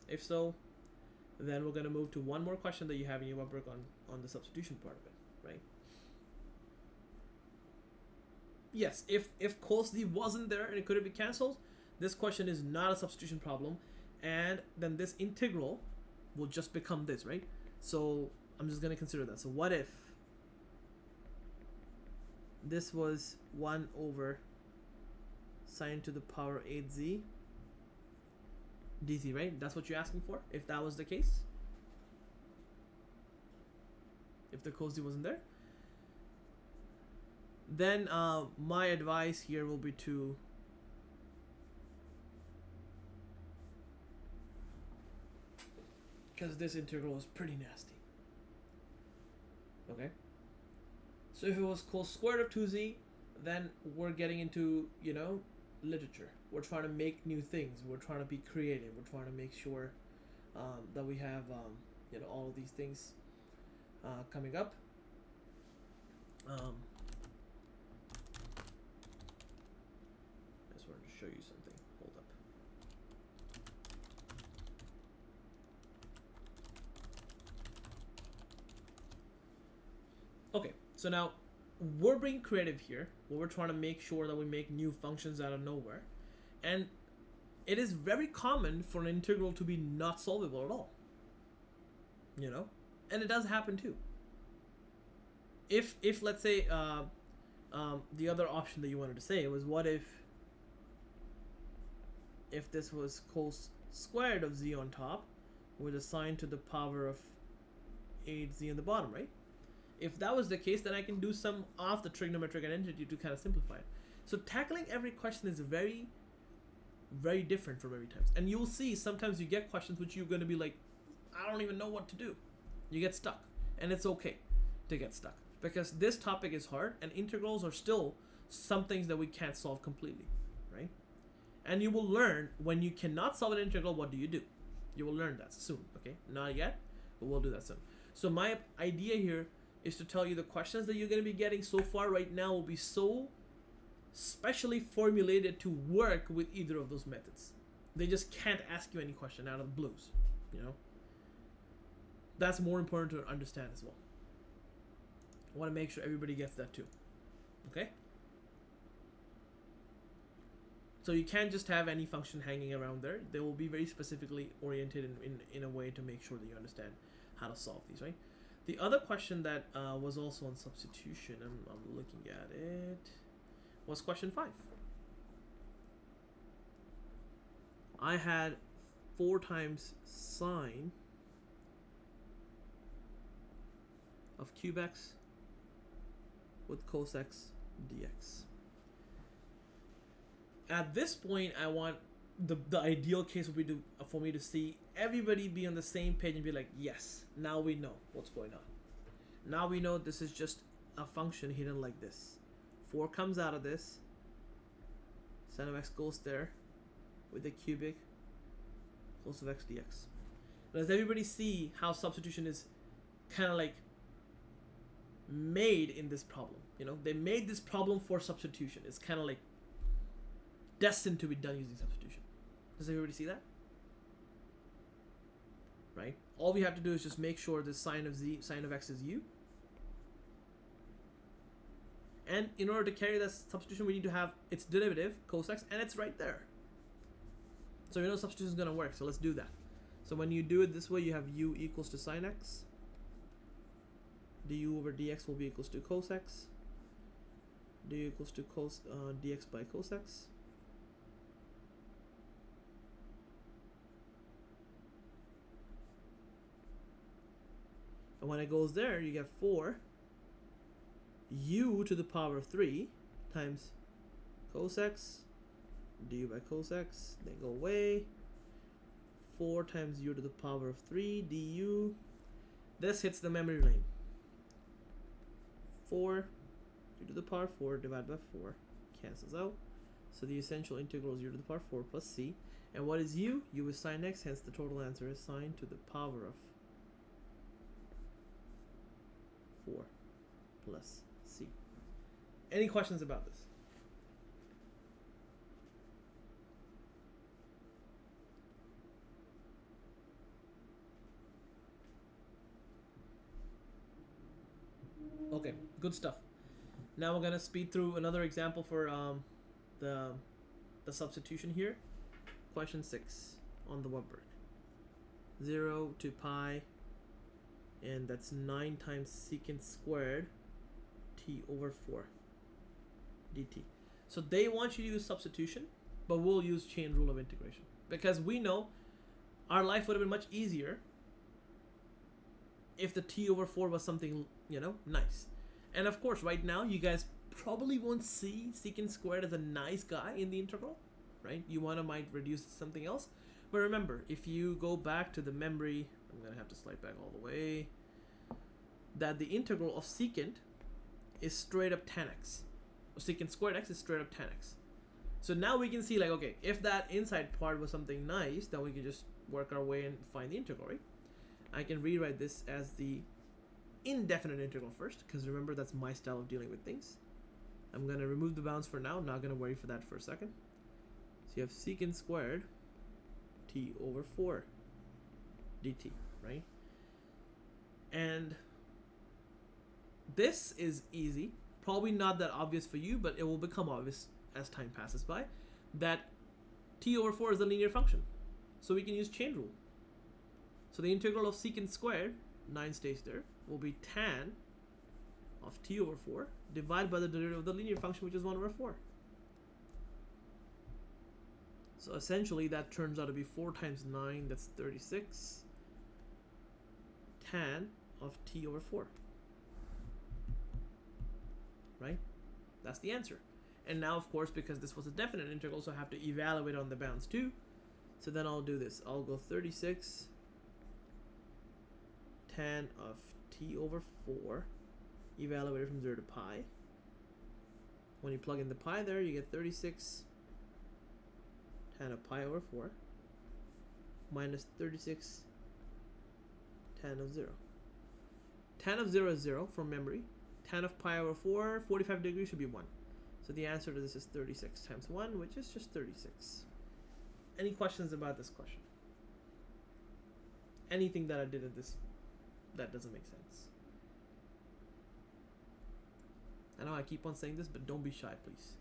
If so, then we're going to move to one more question that you have in your Webwork on the substitution part of it, right? Yes, if cos d wasn't there and it couldn't be cancelled, this question is not a substitution problem, and then this integral will just become this, right? So I'm just going to consider that. So what if this was 1 over sine to the power 8z dz, right? That's what you're asking for, if that was the case. If the cos d wasn't there. Then my advice here will be to because this integral is pretty nasty. Okay? So if it was cos squared of 2z, then we're getting into, literature. We're trying to make new things. We're trying to be creative. We're trying to make sure that we have all of these things coming up. I just wanted to show you something. Hold up. Okay, so now we're being creative here. We're trying to make sure that we make new functions out of nowhere. And it is very common for an integral to be not solvable at all. And it does happen too. If let's say the other option that you wanted to say was, what if this was cos squared of z on top with a sine to the power of 8z on the bottom, right? If that was the case, then I can do some of the trigonometric identity to kind of simplify it. So tackling every question is very, very different from every time. And you'll see sometimes you get questions which you're going to be like, I don't even know what to do. You get stuck. And it's okay to get stuck, because this topic is hard and integrals are still some things that we can't solve completely, right? And you will learn when you cannot solve an integral, what do you do? You will learn that soon, okay? Not yet, but we'll do that soon. So my idea here is to tell you the questions that you're going to be getting so far right now will be so specially formulated to work with either of those methods. They just can't ask you any question out of the blues, That's more important to understand as well. I want to make sure everybody gets that too, okay? So you can't just have any function hanging around there. They will be very specifically oriented in a way to make sure that you understand how to solve these, right? The other question that was also on substitution, I'm looking at it, was question 5. I had 4 times sine of cube x with cos x dx. At this point, I want the ideal case would be for me to see everybody be on the same page and be like, yes, now we know what's going on. Now we know this is just a function hidden like this. 4 comes out of this. Sin of x goes there with the cubic cos of x dx. Does everybody see how substitution is kind of like made in this problem? They made this problem for substitution. It's kind of like destined to be done using substitution. Does everybody see that? Right? All we have to do is just make sure the sine of x is u. And in order to carry that substitution, we need to have its derivative, cos x, and it's right there. So substitution is going to work. So let's do that. So when you do it this way, you have u equals to sine x. Du over dx will be equals to cos x. Du equals to cos dx by cos x. And when it goes there, you get 4 u to the power of 3 times cos x, du by cos x, they go away. 4 times u to the power of 3 du. This hits the memory lane. 4 u to the power 4 divided by 4 cancels out. So the essential integral is u to the power 4 plus c. And what is u? U is sine x, hence the total answer is sine to the power of 4 plus c. Any questions about this? Okay, good stuff. Now we're gonna speed through another example for the substitution here. Question 6 on the Webwork. 0 to pi, and that's 9 times secant squared t over 4 dt. So they want you to use substitution, but we'll use chain rule of integration, because we know our life would have been much easier if the t over 4 was something, nice. And of course, right now, you guys probably won't see secant squared as a nice guy in the integral, right? You might reduce it to something else. But remember, if you go back to the memory, I'm going to have to slide back all the way, that the integral of secant is straight up tan x. Secant squared x is straight up tan x. So now we can see, like, okay, if that inside part was something nice, then we can just work our way and find the integral, right? I can rewrite this as the indefinite integral first, because remember, that's my style of dealing with things. I'm going to remove the bounds for now, not going to worry for that for a second. So you have secant squared t over 4 dt, right? And this is easy, probably not that obvious for you, but it will become obvious as time passes by, that t over 4 is a linear function. So we can use chain rule. So the integral of secant squared, 9 stays there, will be tan of t over 4 divided by the derivative of the linear function, which is 1 over 4. So essentially that turns out to be 4 times 9, that's 36, tan of t over 4. Right? That's the answer. And now, of course, because this was a definite integral, so I have to evaluate on the bounds too. So then I'll do this. I'll go 36 tan of t over 4, evaluated from 0 to pi. When you plug in the pi there, you get 36 tan of pi over 4 minus 36 tan of 0. Tan of 0 is 0 from memory. Tan of pi over 4, 45 degrees should be 1. So the answer to this is 36 times 1, which is just 36. Any questions about this question? Anything that I did in this that doesn't make sense? I know I keep on saying this, but don't be shy, please.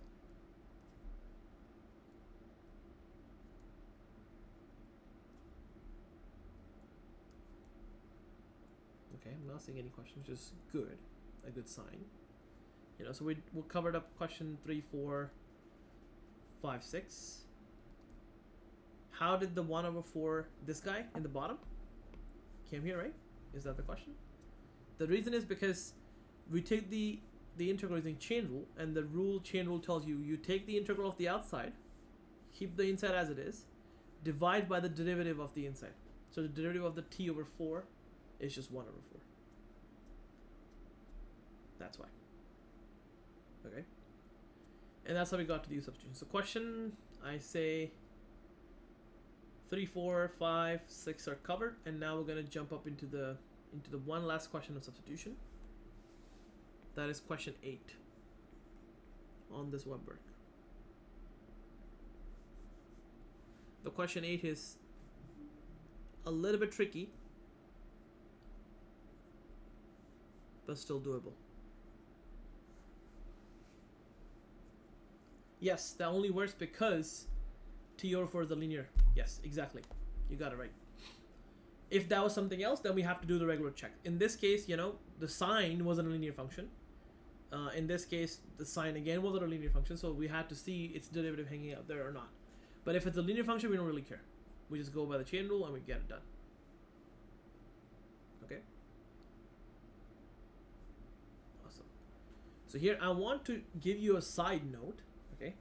Okay, I'm not seeing any questions, which is good, a good sign. You know, so we covered up question 3, 4, 5, 6. How did the 1 over 4, this guy in the bottom, came here, right? Is that the question? The reason is because we take the integral using chain rule, and the chain rule tells you, you take the integral of the outside, keep the inside as it is, divide by the derivative of the inside. So the derivative of the t over 4 is just 1 over 4. That's why. Okay? And that's how we got to the substitution. So question, I say 3, 4, 5, 6 are covered, and now we're going to jump up into the one last question of substitution. That is question 8 on this Webwork. The question 8 is a little bit tricky, but still doable. Yes, that only works because t over 4 is a linear. Yes, exactly. You got it right. If that was something else, then we have to do the regular check. In this case, you know, the sine wasn't a linear function. In this case, the sine again wasn't a linear function, so we had to see its derivative hanging out there or not. But if it's a linear function, we don't really care. We just go by the chain rule and we get it done. Okay? Awesome. So here, I want to give you a side note. Okay?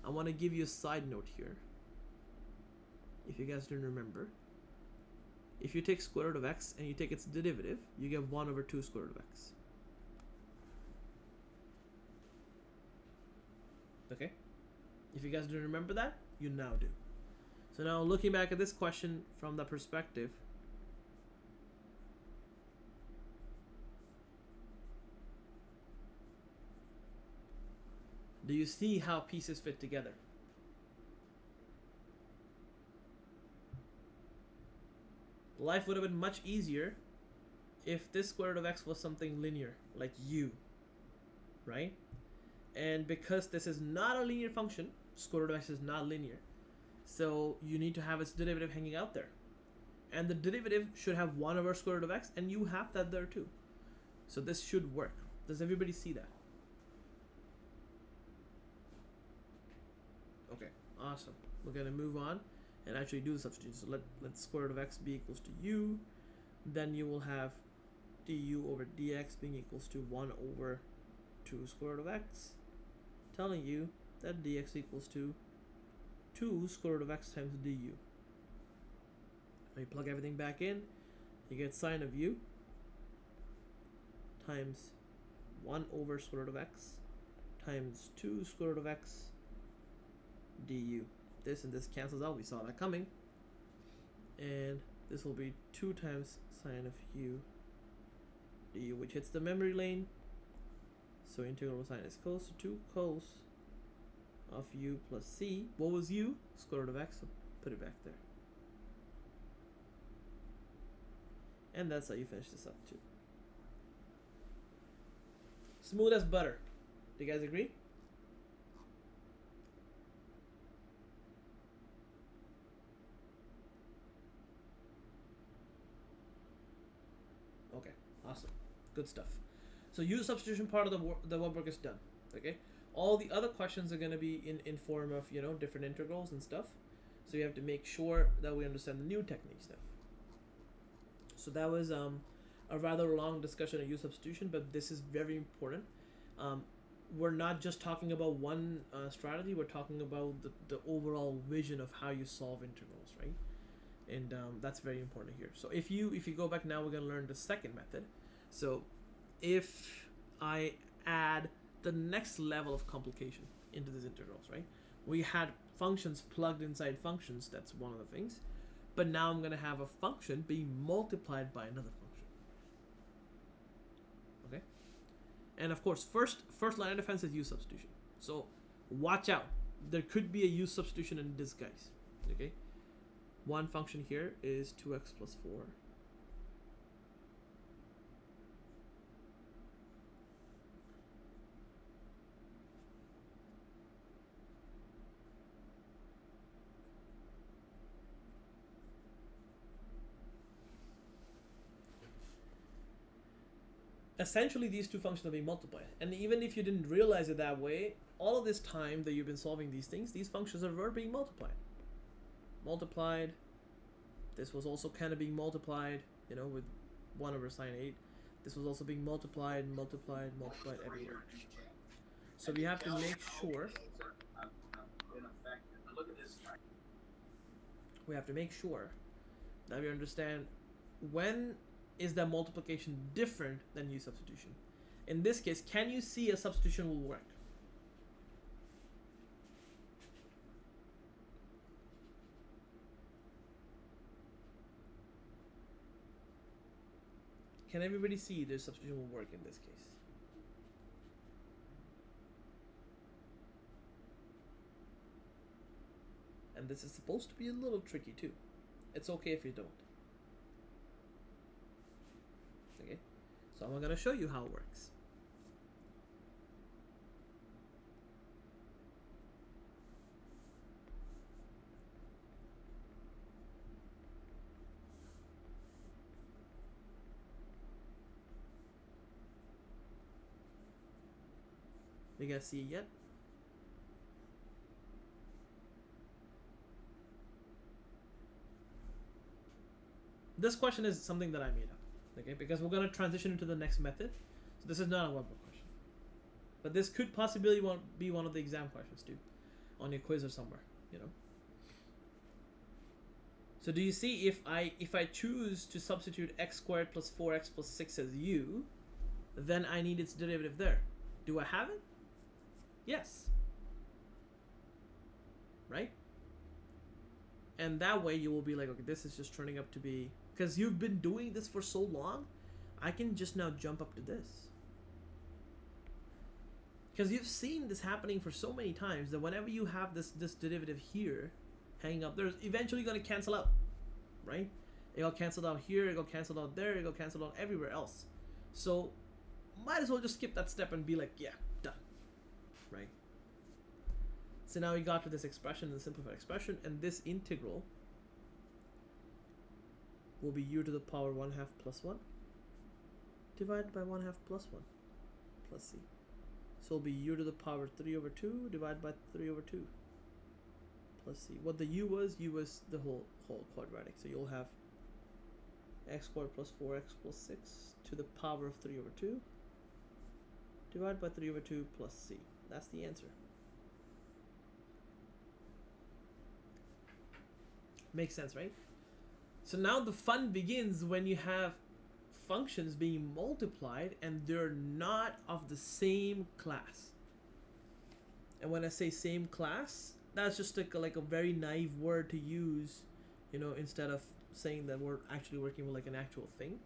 I want to give you a side note here. If you guys didn't remember. If you take square root of x and you take its derivative, you get 1 over 2 square root of x. Okay? If you guys didn't remember that, you now do. So now looking back at this question from the perspective, do you see how pieces fit together? Life would have been much easier if this square root of x was something linear, like u, right? And because this is not a linear function, square root of x is not linear, so you need to have its derivative hanging out there. And the derivative should have 1 over square root of x, and you have that there too. So this should work. Does everybody see that? Okay, awesome. We're going to move on and actually do the substitution. So let square root of x be equals to u. Then you will have du over dx being equals to 1 over 2 square root of x, telling you that dx equals to 2 square root of x times du. When you plug everything back in, you get sine of u times 1 over square root of x times 2 square root of x du. This and this cancels out. We saw that coming. and this will be 2 times sine of u du, which hits the memory lane. So integral of sine is cos to 2 cos of u plus c. What was u? Square root of x, so put it back there. And that's how you finish this up too. Smooth as butter. Do you guys agree? Okay, awesome, good stuff. So u substitution part of the Webwork is done. Okay, all the other questions are going to be in form of, you know, different integrals and stuff. So you have to make sure that we understand the new techniques now. So that was a rather long discussion of u substitution, but this is very important. We're not just talking about one strategy. We're talking about the overall vision of how you solve integrals, right? And that's very important here. So if you go back now, we're going to learn the second method. So if I add the next level of complication into these integrals, right? We had functions plugged inside functions. That's one of the things. But now I'm going to have a function being multiplied by another function. Okay? And of course, first line of defense is u substitution. So watch out. There could be a u substitution in disguise. Okay? One function here is 2x plus 4. Essentially, these two functions are being multiplied. And even if you didn't realize it that way, all of this time that you've been solving these things, these functions are being multiplied. Multiplied. This was also kind of being multiplied, you know, with 1 over sine 8. This was also being multiplied everywhere. So we have to make sure. We have to make sure that we understand when is that multiplication different than u substitution. In this case, can you see a substitution will work? Can everybody see the substitution will work in this case? And this is supposed to be a little tricky too. It's okay if you don't. Okay, so I'm going to show you how it works. You guys see it yet? This question is something that I made up, okay? Because we're going to transition into the next method. So this is not a Webwork question. But this could possibly be one of the exam questions too, on your quiz or somewhere, you know? So do you see if I choose to substitute x squared plus 4x plus 6 as u, then I need its derivative there. Do I have it? Yes. Right? And that way you will be like, okay, this is just turning up to be, because you've been doing this for so long, I can just now jump up to this. Because you've seen this happening for so many times that whenever you have this derivative here hanging up, there's eventually going to cancel out, right? It got canceled out here, it got canceled out there, it got canceled out everywhere else. So might as well just skip that step and be like, yeah, done, right? So now we got to this expression, the simplified expression, and this integral will be u to the power 1/2 plus 1 divided by 1/2 plus 1 plus c. So it'll be u to the power 3 over 2 divided by 3 over 2 plus c. What the u was the whole quadratic. So you'll have x squared plus 4x plus 6 to the power of 3 over 2 divided by 3 over 2 plus c. That's the answer. Makes sense, right? So now the fun begins when you have functions being multiplied and they're not of the same class. And when I say same class, that's just like a very naive word to use, you know, instead of saying that we're actually working with like an actual thing.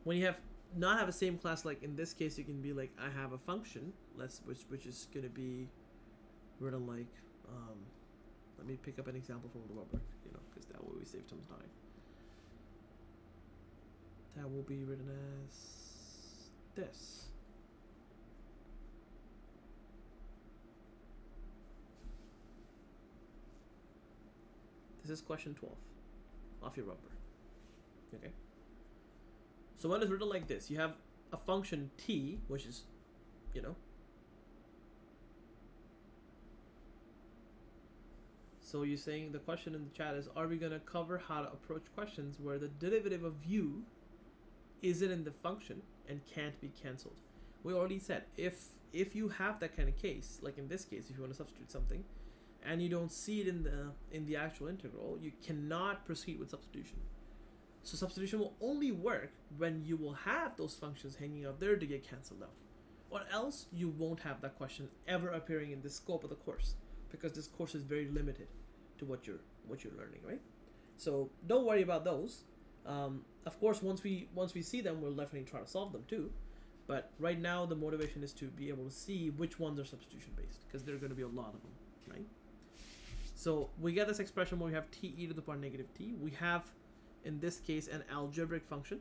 When you have not have the same class, like in this case, you can be like, I have a function, which is gonna be written like, let me pick up an example from the Webwork, because that way we save some time. That will be written as this. This is question 12 of your Webwork. Okay. So when it's written like this, you have a function t, which is, So you're saying, the question in the chat is, are we going to cover how to approach questions where the derivative of u isn't in the function and can't be cancelled? We already said, if you have that kind of case, like in this case, if you want to substitute something, and you don't see it in the actual integral, you cannot proceed with substitution. So substitution will only work when you will have those functions hanging out there to get cancelled out. Or else you won't have that question ever appearing in the scope of the course, because this course is very limited to what you're learning, right? So don't worry about those. Of course, once we see them, we'll definitely try to solve them too. But right now, the motivation is to be able to see which ones are substitution based, because there are going to be a lot of them, right? So we get this expression where we have t e to the power negative t. We have, in this case, an algebraic function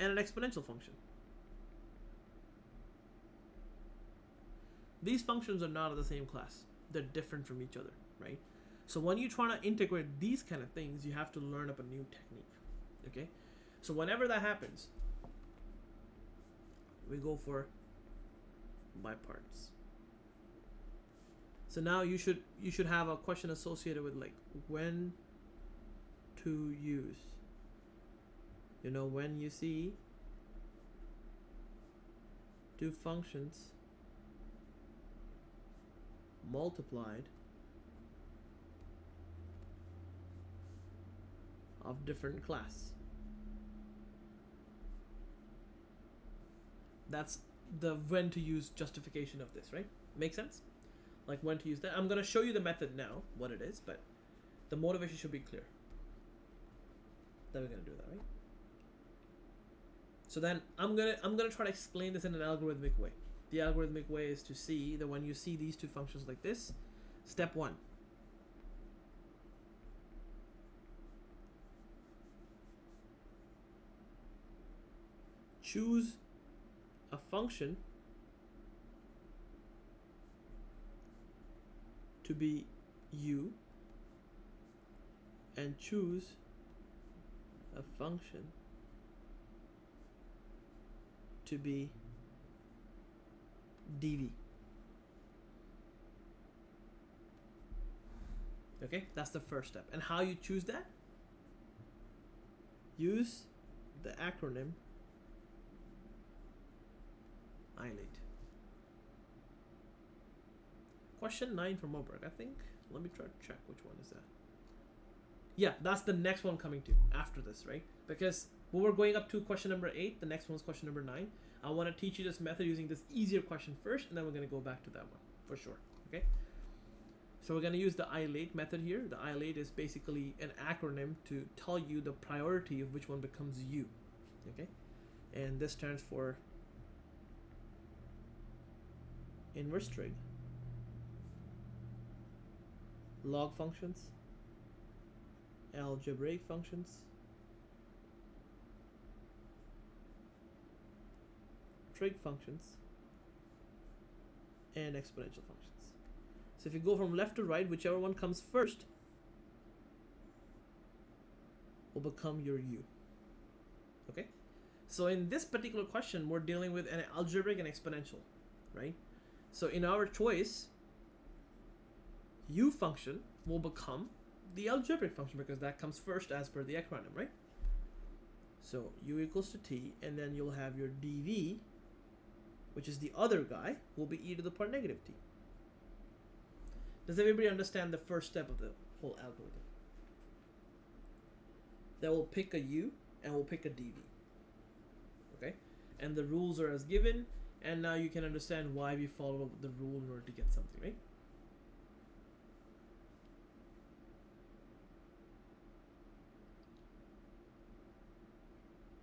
and an exponential function. These functions are not of the same class. They're different from each other, right? So when you try to integrate these kind of things, you have to learn up a new technique, okay? So whenever that happens, we go for by parts. So now you should have a question associated with like when to use. When you see two functions multiplied of different class. That's the when to use justification of this, right? Make sense? Like when to use that. I'm going to show you the method now, what it is, but the motivation should be clear that we're going to do that, right? So then I'm gonna try to explain this in an algorithmic way. The algorithmic way is to see that when you see these two functions like this, step 1. Choose a function to be u and choose a function to be dv. Okay, that's the first step. And how you choose that? Use the acronym ILATE. Question 9 from Webwork, I think. Let me try to check which one is that. Yeah, that's the next one coming to after this, right? Because when we're going up to question number 8, the next one is question number 9. I want to teach you this method using this easier question first, and then we're going to go back to that one for sure. Okay. So we're going to use the ILATE method here. The ILATE is basically an acronym to tell you the priority of which one becomes u. Okay, and this stands for inverse trig, log functions, algebraic functions, trig functions, and exponential functions. So if you go from left to right, whichever one comes first will become your u. Okay, so in this particular question, we're dealing with an algebraic and exponential, right? So in our choice, u function will become the algebraic function because that comes first as per the acronym, right? So u equals to t, and then you'll have your dv, which is the other guy, will be e to the power negative t. Does everybody understand the first step of the whole algorithm? That will pick a u and we'll pick a dv. Okay? And the rules are as given, and now you can understand why we follow the rule in order to get something, right?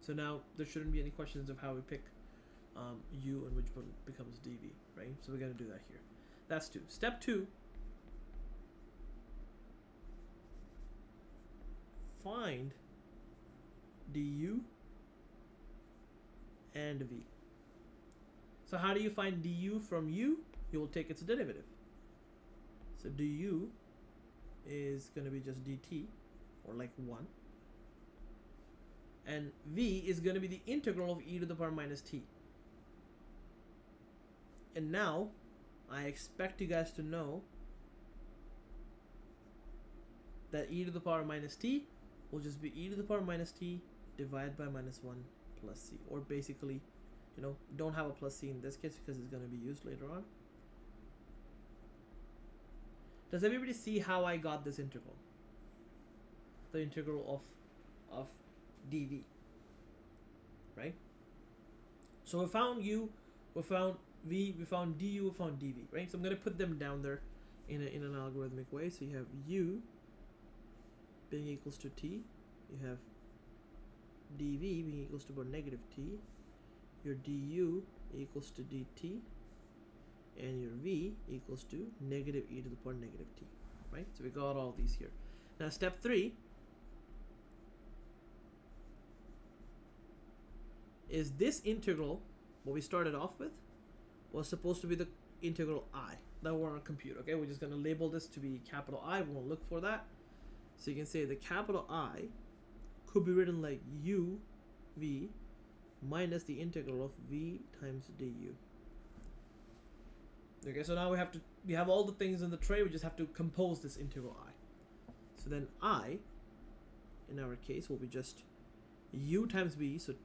So now there shouldn't be any questions of how we pick u and which one becomes dv, right? So we're going to do that here. That's 2. Step 2, find du and v. So how do you find du from u? You will take its derivative. So du is going to be just dt, or like 1. And v is going to be the integral of e to the power minus t. And now, I expect you guys to know that e to the power minus t will just be e to the power minus t divided by minus 1 plus c. Or basically, you know, don't have a plus c in this case because it's going to be used later on. Does everybody see how I got this integral? The integral of dv, right? So we found u, we found v, we found du, we found dv, right? So I'm going to put them down there in an algorithmic way. So you have u being equals to t, you have dv being equals to about negative t, your du equals to dt, and your v equals to negative e to the power negative t, right? So we got all these here. Now step 3 is this integral, what we started off with, was supposed to be the integral I that we're going to compute, okay? We're just going to label this to be capital I. We won't look for that. So you can say the capital I could be written like u v minus the integral of v times du. Okay, so now we have all the things in the tray. We just have to compose this integral I. So then I, in our case, will be just u times v, so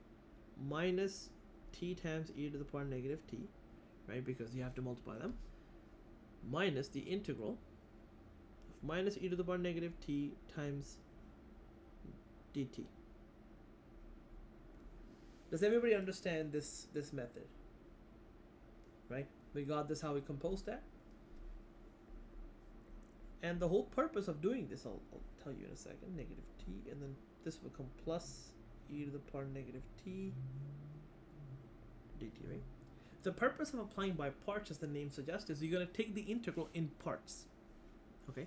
minus t times e to the power negative t, right? Because you have to multiply them, minus the integral of minus e to the power negative t times dt. Does everybody understand this method? Right? We got this, how we compose that. And the whole purpose of doing this, I'll tell you in a second, negative t, and then this will become plus e to the power negative t dt, right? The purpose of applying by parts, as the name suggests, is you're going to take the integral in parts. Okay?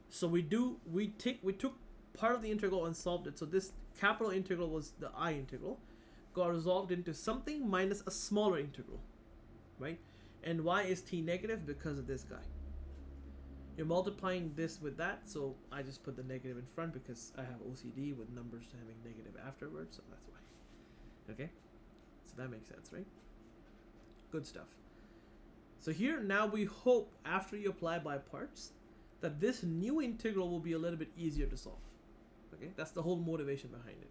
So we took part of the integral and solved it. So this capital integral was the I integral, got resolved into something minus a smaller integral, right? And why is t negative? Because of this guy. You're multiplying this with that, so I just put the negative in front because I have OCD with numbers having negative afterwards, so that's why. Okay? So that makes sense, right? Good stuff. So here, now we hope, after you apply by parts, that this new integral will be a little bit easier to solve. Okay? That's the whole motivation behind it.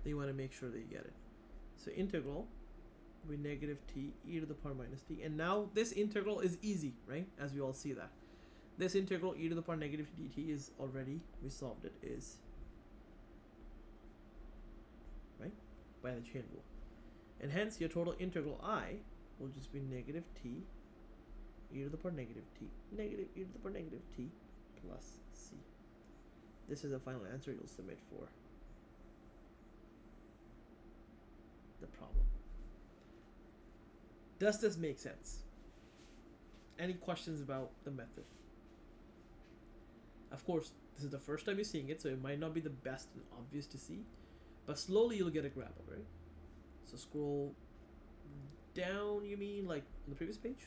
That you want to make sure that you get it. So integral will be negative t e to the power minus t. And now this integral is easy, right? As we all see that. This integral e to the power negative dt is already, we solved it, is, right, by the chain rule. And hence your total integral I will just be negative t e to the power negative t, negative e to the power negative t plus c. This is the final answer you'll submit for the problem. Does this make sense? Any questions about the method? Of course, this is the first time you're seeing it, so it might not be the best and obvious to see, but slowly you'll get a grab of it, right? So scroll down, you mean like on the previous page?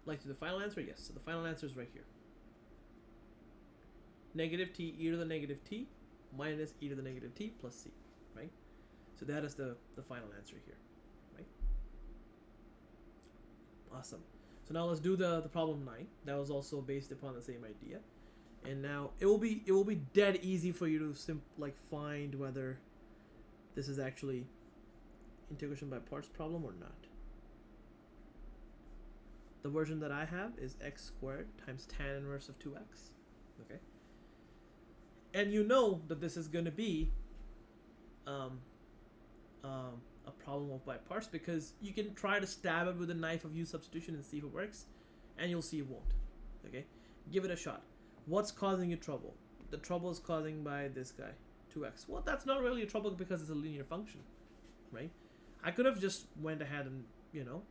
Like to the final answer? Yes, so the final answer is right here. Negative t e to the negative t minus e to the negative t plus c, right? So that is the final answer here, right? Awesome. So now let's do the problem 9. That was also based upon the same idea. And now it will be dead easy for you to find whether this is actually integration by parts problem or not. The version that I have is x squared times tan inverse of 2x. Okay. And you know that this is going to be a problem of by parts because you can try to stab it with a knife of u substitution and see if it works. and you'll see it won't. Okay, give it a shot. What's causing you trouble? The trouble is causing by this guy, 2x. Well, that's not really a trouble because it's a linear function, right? I could have just went ahead and, you know,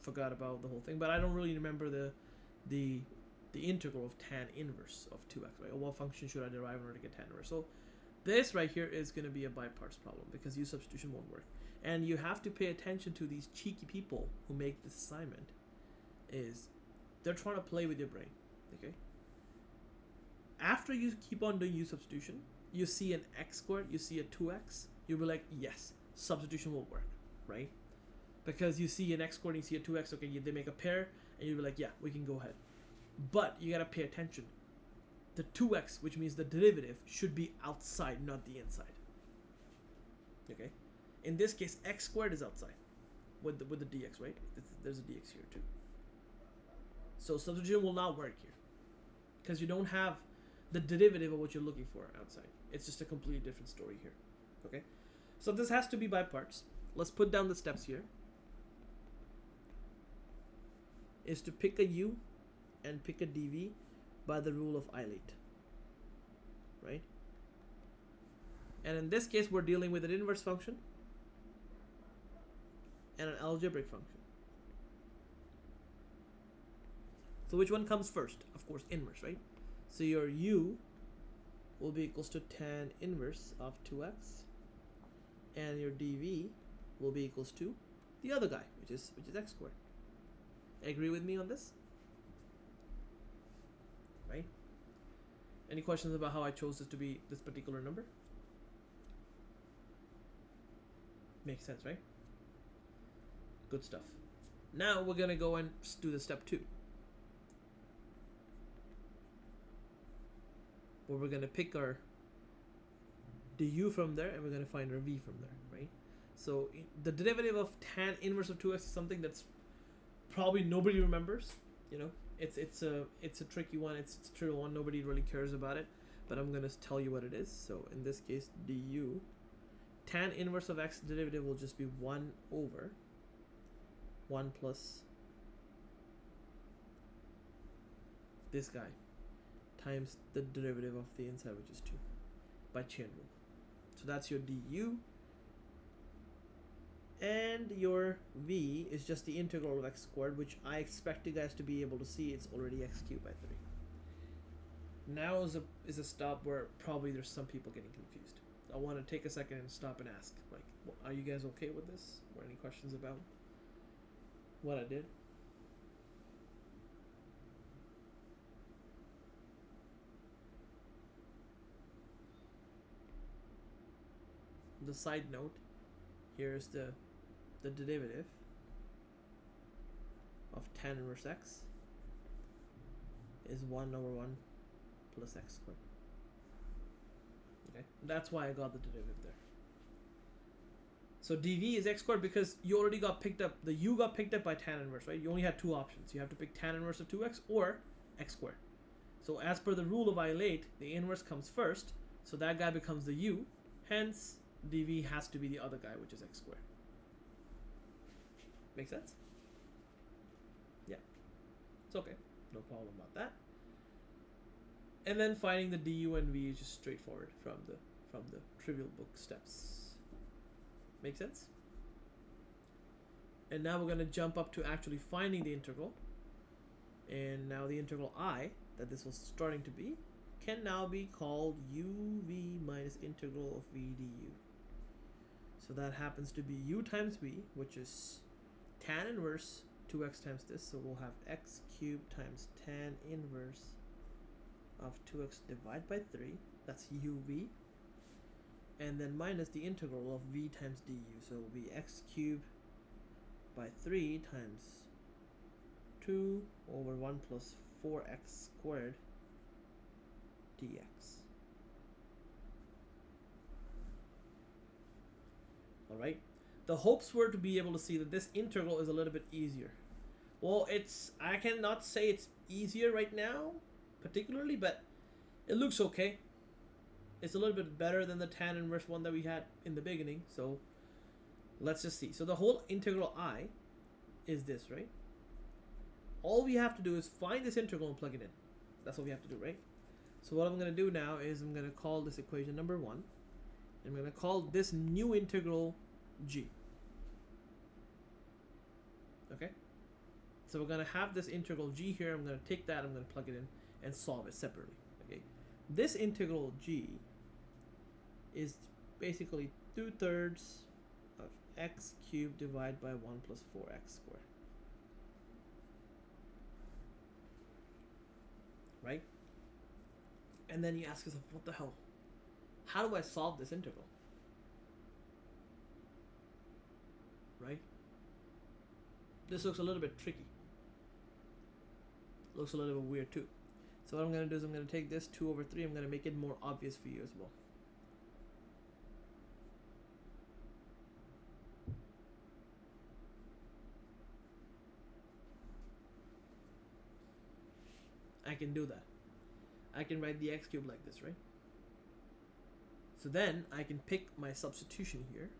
forgot about the whole thing, but I don't really remember the integral of tan inverse of 2x, right? Or what function should I derive in order to get tan inverse? So this right here is going to be a by parts problem because U substitution won't work. And you have to pay attention to these cheeky people who make this assignment. Is they're trying to play with your brain, okay? After you keep on doing U substitution, you see an x squared, you see a 2x, you'll be like, yes, substitution will work, right? Because you see an x squared and you see a 2x, okay, they make a pair, and you'll be like, yeah, we can go ahead. But you gotta pay attention. The 2x, which means the derivative, should be outside, not the inside. Okay? In this case, x squared is outside with the dx, right? There's a dx here too. So substitution will not work here because you don't have the derivative of what you're looking for outside. It's just a completely different story here. Okay? So this has to be by parts. Let's put down the steps here. Is to pick a u and pick a dv by the rule of Eilert, right? And in this case, we're dealing with an inverse function and an algebraic function. So which one comes first? Of course, inverse, right? So your u will be equals to tan inverse of 2x, and your dv will be equals to the other guy, which is x squared. Agree with me on this? Right? Any questions about how I chose this to be this particular number? Makes sense, right? Good stuff. Now we're gonna go and do the step 2, where we're gonna pick our du from there and we're gonna find our v from there, right? So the derivative of tan inverse of 2x is something that's probably nobody remembers. You know, it's a tricky one. It's a trivial one. Nobody really cares about it, but I'm gonna tell you what it is. So in this case, du tan inverse of x derivative will just be 1 over 1 plus this guy times the derivative of the inside, which is 2, by chain rule. So that's your du, and your v is just the integral of x squared, which I expect you guys to be able to see. It's already x cubed by 3. Now is a stop where probably there's some people getting confused. I want to take a second and stop and ask, like, are you guys okay with this? Or any questions about what I did? The side note, here's the derivative of tan inverse x is 1 over 1 plus x squared. Okay, that's why I got the derivative there. So dv is x squared because you already got picked up, the u got picked up by tan inverse, right? You only had 2 options. You have to pick tan inverse of 2x or x squared. So as per the rule of Eilert, the inverse comes first, so that guy becomes the u, hence dv has to be the other guy, which is x squared. Make sense? Yeah, it's okay, no problem about that. And then finding the du and v is just straightforward from the trivial book steps. Make sense? And now we're going to jump up to actually finding the integral. And now the integral I that this was starting to be can now be called uv minus integral of v du. So that happens to be u times v, which is tan inverse 2x times this. So we'll have x cubed times tan inverse of 2x divided by 3. That's uv. And then minus the integral of v times du. So it will be x cubed by 3 times 2 over 1 plus 4x squared dx. Alright, the hopes were to be able to see that this integral is a little bit easier. Well, I cannot say it's easier right now particularly, but it looks okay. It's a little bit better than the tan inverse one that we had in the beginning, so let's just see. So the whole integral I is this, right? all we have to do is find this integral and plug it in. That's what we have to do, right? So what I'm going to do now is I'm going to call this equation number 1. I'm going to call this new integral g. Okay? So we're going to have this integral g here. I'm going to take that, I'm going to plug it in and solve it separately. Okay? This integral g is basically 2/3 of x cubed divided by 1 plus 4x squared. Right? And then you ask yourself, what the hell? How do I solve this integral? Right? This looks a little bit tricky. Looks a little bit weird too. So what I'm going to do is I'm going to take this 2/3. I'm going to make it more obvious for you as well. I can do that. I can write the x cubed like this, right? So then I can pick my substitution here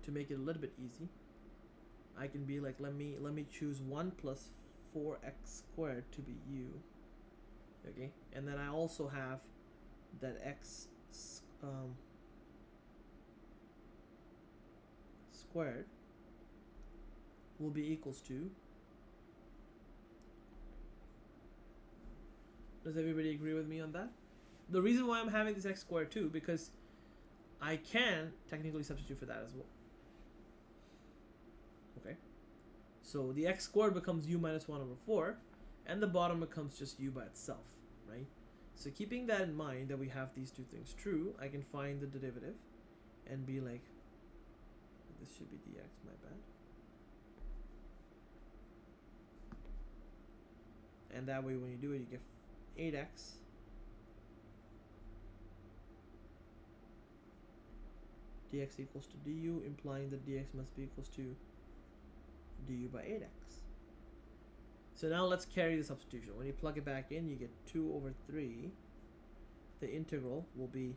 to make it a little bit easy. I can be like, let me choose 1 plus 4x squared to be u. Okay, and then I also have that x squared will be equals to. Does everybody agree with me on that? The reason why I'm having this x squared too, because I can technically substitute for that as well. Okay, so the x squared becomes u minus 1/4, and the bottom becomes just u by itself, right? So keeping that in mind, that we have these two things true, I can find the derivative and be like, this should be dx, my bad. And that way when you do it, you get 8x dx equals to du, implying that dx must be equals to du by 8x. So now let's carry the substitution. When you plug it back in, you get 2/3. The integral will be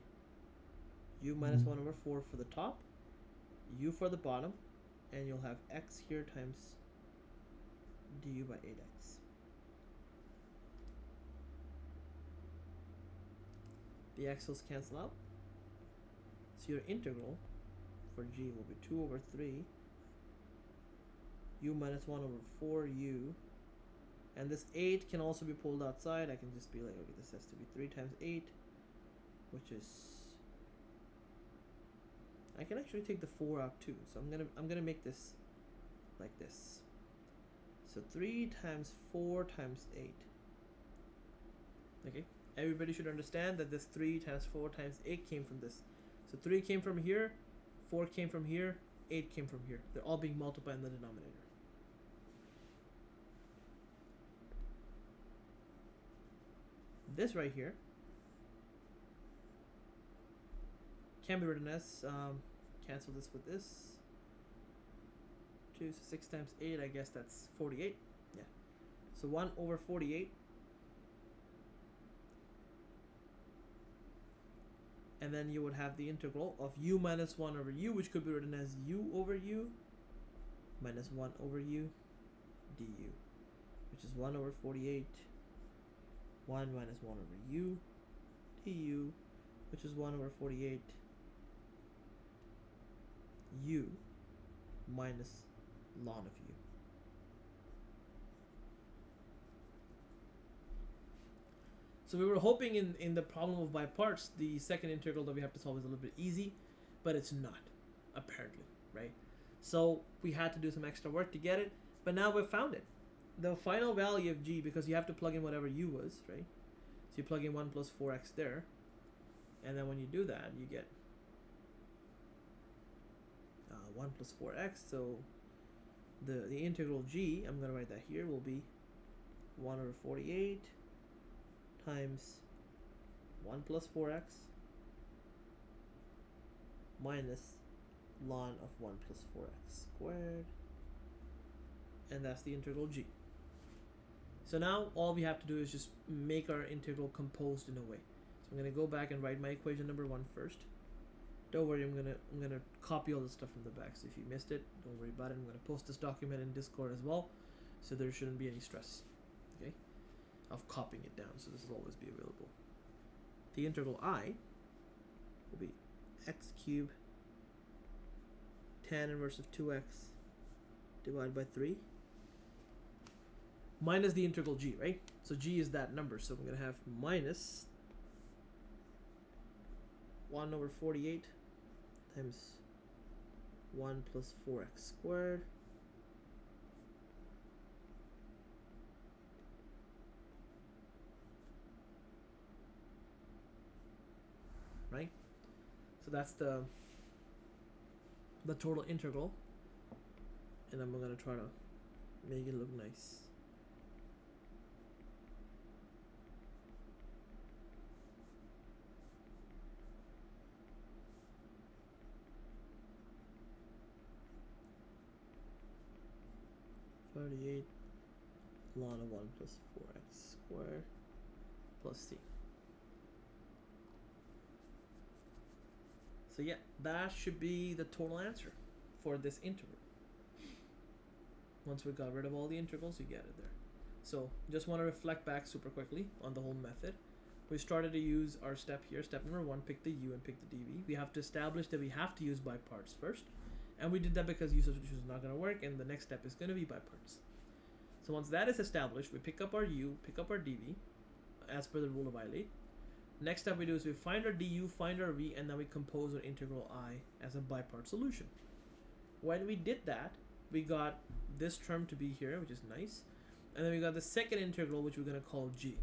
u minus 1/4 for the top, u for the bottom, and you'll have x here times du by 8x. The x's cancel out. So your integral for g will be 2/3 u minus 1/4 u, and this 8 can also be pulled outside. I can just be like, okay, this has to be 3 times 8, which is, I can actually take the 4 out too. So I'm gonna make this like this. So 3 times 4 times 8. Okay, everybody should understand that this 3 times 4 times 8 came from this. So 3 came from here, 4 came from here, 8 came from here. They're all being multiplied in the denominator. This right here can be written as, cancel this with this, 2, so 6 times 8, I guess that's 48. Yeah. So 1/48. And then you would have the integral of u minus 1/u, which could be written as u/u minus 1/u du, which is 1/48, 1 minus 1/u du, which is 1/48 u minus ln of u. So we were hoping in the problem of by parts, the second integral that we have to solve is a little bit easy, but it's not, apparently, right? So we had to do some extra work to get it, but now we've found it. The final value of g, because you have to plug in whatever u was, right? So you plug in 1 plus 4x there, and then when you do that, you get 1 plus 4x. So the integral g, I'm going to write that here, will be 1/48 times 1 plus 4x minus ln of 1 plus 4x squared, and that's the integral g. So now all we have to do is just make our integral composed in a way. So I'm going to go back and write my equation number 1 first. Don't worry, I'm gonna copy all the stuff from the back, so if you missed it, don't worry about it. I'm going to post this document in Discord as well, so there shouldn't be any stress. of copying it down, so this will always be available. The integral I will be x cubed tan inverse of 2x divided by 3 minus the integral g, right? So g is that number, so we're going to have minus 1 over 48 times 1 plus 4x squared right? So that's the total integral, and I'm going to try to make it look nice. Ln of 1 plus 4x squared plus c. So yeah, that should be the total answer for this integral. Once we got rid of all the integrals, you get it there. So just want to reflect back super quickly on the whole method. We started to use our step here. Step number 1, pick the u and pick the dv. We have to establish that we have to use by parts first. And we did that because u substitution is not going to work, and the next step is going to be by parts. So once that is established, we pick up our u, pick up our dv, as per the rule of Eilert. Next step we do is we find our du, find our v, and then we compose our integral I as a by-part solution. When we did that, we got this term to be here, which is nice. And then we got the second integral, which we're going to call g.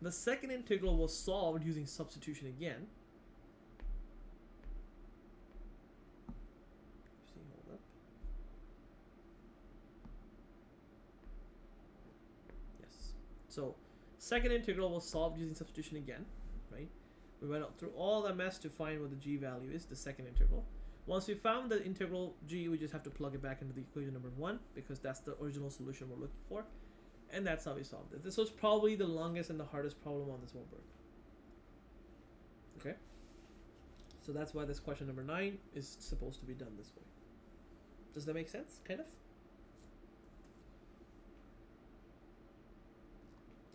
The second integral was solved using substitution again. Hold up. Yes. So second integral was solved using substitution again, right? We went through all that mess to find what the g value is, the second integral. Once we found the integral g, we just have to plug it back into the equation number 1, because that's the original solution we're looking for. And that's how we solved it. This was probably the longest and the hardest problem on this Webwork. Okay? So that's why this question number 9 is supposed to be done this way. Does that make sense? Kind of?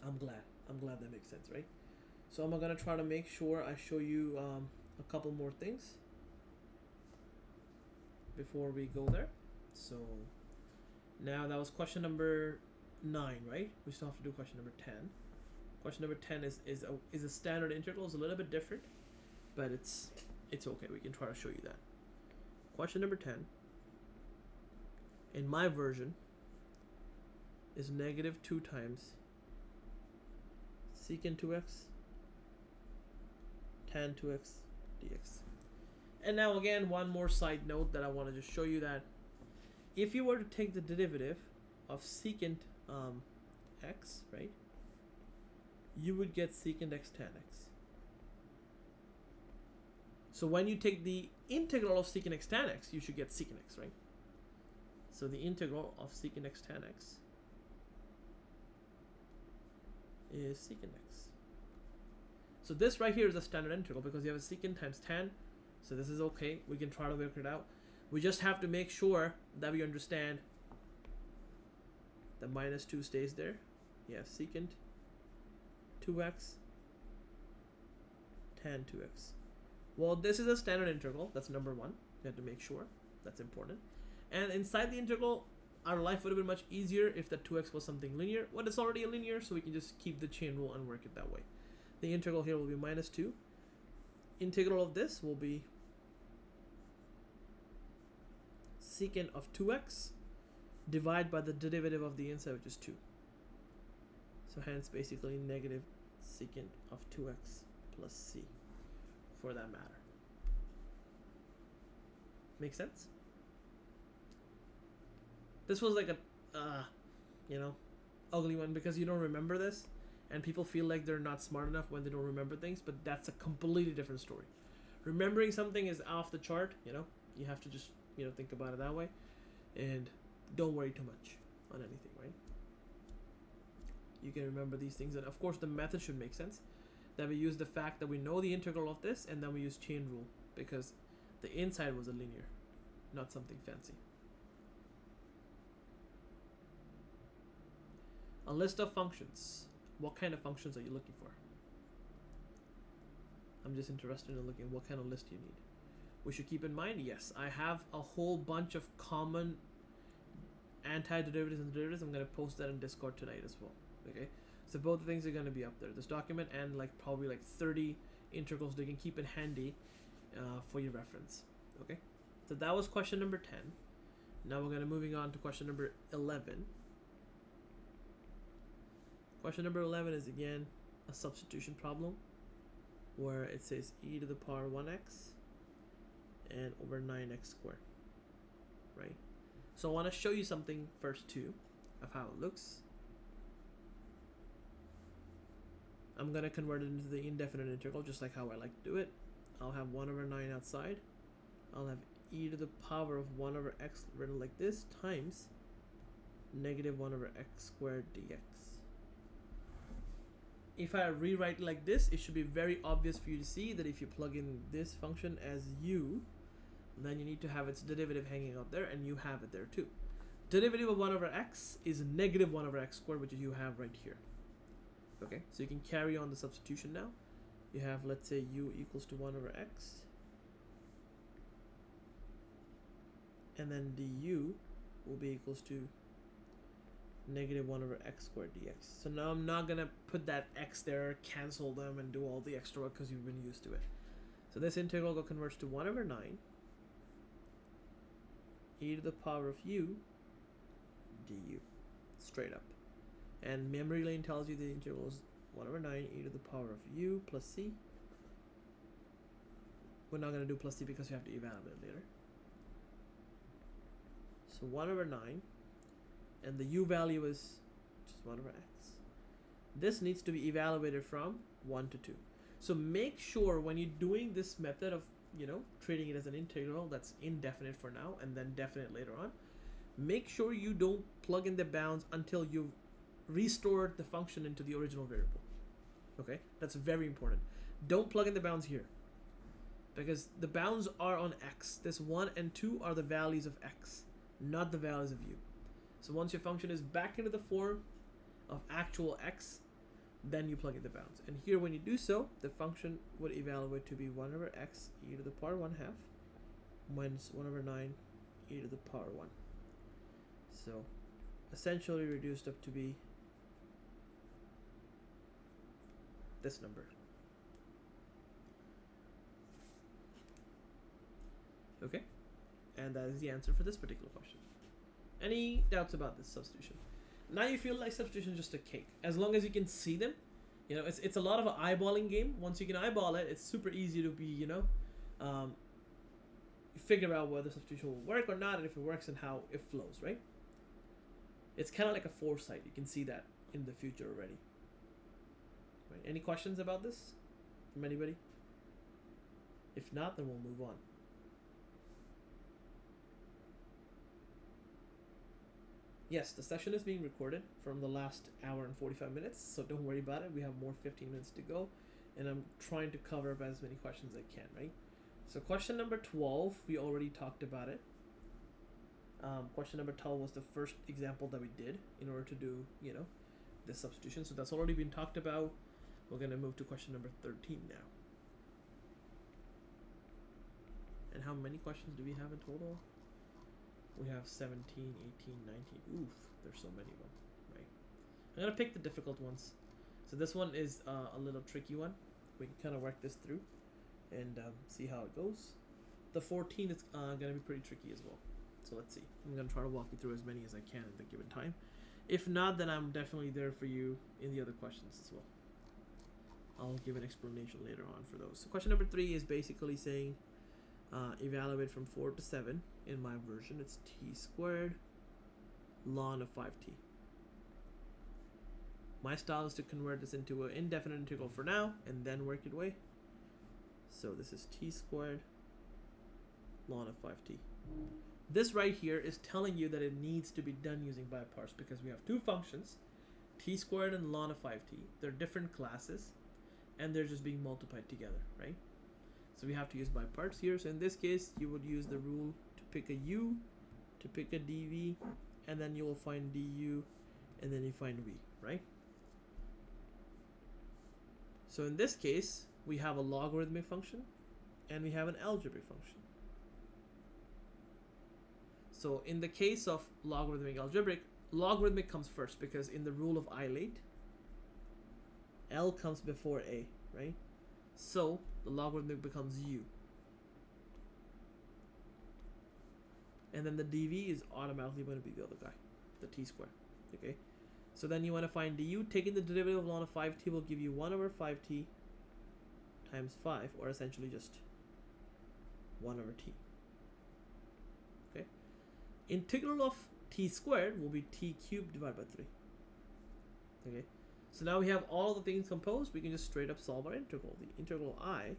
I'm glad that makes sense, right? So I'm going to try to make sure I show you a couple more things before we go there. So now that was question number 9, right? We still have to do question number 10. Question number 10 is a standard integral. It's a little bit different, but it's okay. We can try to show you that. Question number 10 in my version is negative 2 times secant 2x tan 2x dx. And now again, one more side note that I want to just show you, that if you were to take the derivative of secant x, right, you would get secant x tan x. So when you take the integral of secant x tan x, you should get secant x, right? So the integral of secant x tan x is secant x. So this right here is a standard integral because you have a secant times tan. So this is okay. We can try to work it out. We just have to make sure that we understand the minus 2 stays there. You have secant 2x tan 2x. Well, this is a standard integral. That's number 1. You have to make sure. That's important. And inside the integral, our life would have been much easier if the 2x was something linear. Well, it's already a linear, so we can just keep the chain rule and work it that way. The integral here will be minus 2. Integral of this will be secant of 2x divided by the derivative of the inside, which is 2. So hence basically negative secant of 2x plus c for that matter. Make sense? This was like a ugly one because you don't remember this, and people feel like they're not smart enough when they don't remember things, but that's a completely different story. Remembering something is off the chart, you have to just think about it that way, and don't worry too much on anything, right? You can remember these things, and of course the method should make sense, that we use the fact that we know the integral of this, and then we use chain rule because the inside was a linear, not something fancy. A list of functions. What kind of functions are you looking for? I'm just interested in looking what kind of list you need. We should keep in mind, yes, I have a whole bunch of common antiderivatives and derivatives. I'm going to post that in Discord tonight as well. Okay, so both the things are going to be up there, this document and like probably like 30 integrals that you can keep it handy for your reference. Okay, so that was question number 10. Now we're going to moving on to question number 11. Question number 11 is again a substitution problem where it says e to the power 1x and over 9x squared, right? So I want to show you something first too of how it looks. I'm going to convert it into the indefinite integral just like how I like to do it. I'll have 1 over 9 outside. I'll have e to the power of 1 over x written like this times negative 1 over x squared dx. If I rewrite it like this, it should be very obvious for you to see that if you plug in this function as u, then you need to have its derivative hanging out there, and you have it there too. Derivative of 1 over x is negative 1 over x squared, which you have right here. Okay, so you can carry on the substitution now. You have, let's say, u equals to 1 over x, and then du will be equals to negative 1 over x squared dx. So now I'm not going to put that x there, cancel them, and do all the extra work because you've been used to it. So this integral converts to 1 over 9 e to the power of u du, straight up. And memory lane tells you the integral is 1 over 9 e to the power of u plus c. We're not going to do plus c because you have to evaluate it later. So 1 over 9, and the u value is just 1 over x. This needs to be evaluated from 1 to 2. So make sure when you're doing this method of, treating it as an integral that's indefinite for now and then definite later on, make sure you don't plug in the bounds until you've restored the function into the original variable. Okay, that's very important. Don't plug in the bounds here because the bounds are on x. This 1 and 2 are the values of x, not the values of u. So once your function is back into the form of actual x, then you plug in the bounds. And here when you do so, the function would evaluate to be 1 over x e to the power 1 half minus 1 over 9 e to the power 1. So essentially reduced up to be this number. Okay, and that is the answer for this particular question. Any doubts about this substitution? Now you feel like substitution is just a cake. As long as you can see them, it's a lot of an eyeballing game. Once you can eyeball it, it's super easy to be, figure out whether substitution will work or not, and if it works and how it flows, right? It's kind of like a foresight. You can see that in the future already. Right? Any questions about this from anybody? If not, then we'll move on. Yes, the session is being recorded from the last hour and 45 minutes, so don't worry about it. We have more 15 minutes to go, and I'm trying to cover up as many questions as I can, right? So question number 12, we already talked about it. Question number 12 was the first example that we did in order to do, this substitution. So that's already been talked about. We're going to move to question number 13 now. And how many questions do we have in total? We have 17, 18, 19. Oof, there's so many of them, right? I'm going to pick the difficult ones. So this one is a little tricky one. We can kind of work this through and see how it goes. The 14 is going to be pretty tricky as well. So let's see. I'm going to try to walk you through as many as I can at the given time. If not, then I'm definitely there for you in the other questions as well. I'll give an explanation later on for those. So question number 3 is basically saying evaluate from 4 to 7. In my version, it's t squared ln of 5t. My style is to convert this into an indefinite integral for now and then work it away. So this is t squared ln of 5t. This right here is telling you that it needs to be done using by parts because we have two functions, t squared and ln of 5t. They're different classes and they're just being multiplied together, right? So we have to use by parts here. So in this case, you would use the rule to pick a u, to pick a dv, and then you will find du, and then you find v, right? So in this case, we have a logarithmic function and we have an algebraic function. So in the case of logarithmic algebraic, logarithmic comes first because in the rule of Eilate, L comes before A, right? So the logarithmic becomes U. And then the dv is automatically going to be the other guy, the t squared, okay? So then you want to find du. Taking the derivative of ln of 5t will give you 1 over 5t times 5, or essentially just 1 over t. Okay. Integral of t squared will be t cubed divided by 3. Okay. So now we have all the things composed. We can just straight up solve our integral. The integral I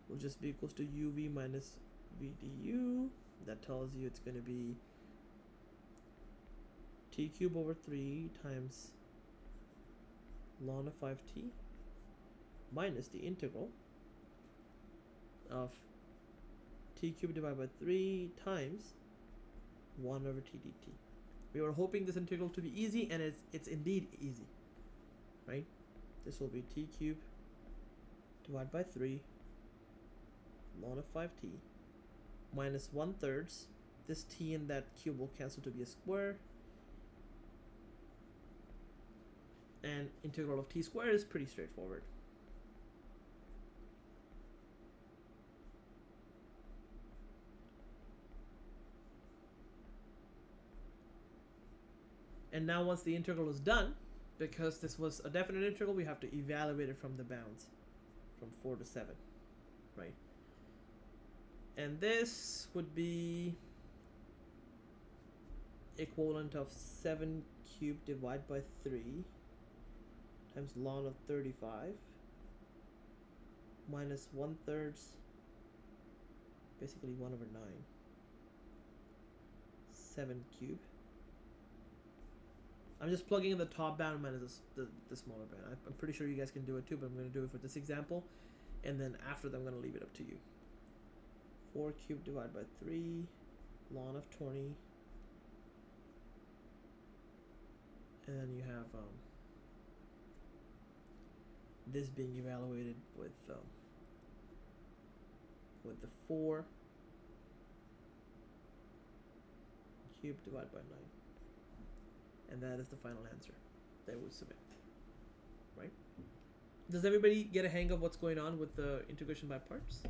will just be equals to uv minus v du. That tells you it's going to be t cubed over 3 times ln of 5t minus the integral of t cubed divided by 3 times 1 over t dt. We were hoping this integral to be easy, and it's indeed easy, right? This will be t cubed divided by 3 ln of 5t minus 1/3. This t and that cube will cancel to be a square. And integral of t squared is pretty straightforward. And now once the integral is done, because this was a definite integral, we have to evaluate it from the bounds, from 4 to 7, right? And this would be equivalent of 7 cubed divided by 3 times ln of 35 minus 1/3, basically 1 over 9, 7 cubed. I'm just plugging in the top bound minus the smaller bound. I'm pretty sure you guys can do it too, but I'm going to do it for this example, and then after that I'm going to leave it up to you. 4 cubed divided by 3 ln of 20, and then you have this being evaluated with the 4 cubed divided by 9, and that is the final answer that we submit, right? Does everybody get a hang of what's going on with the integration by parts?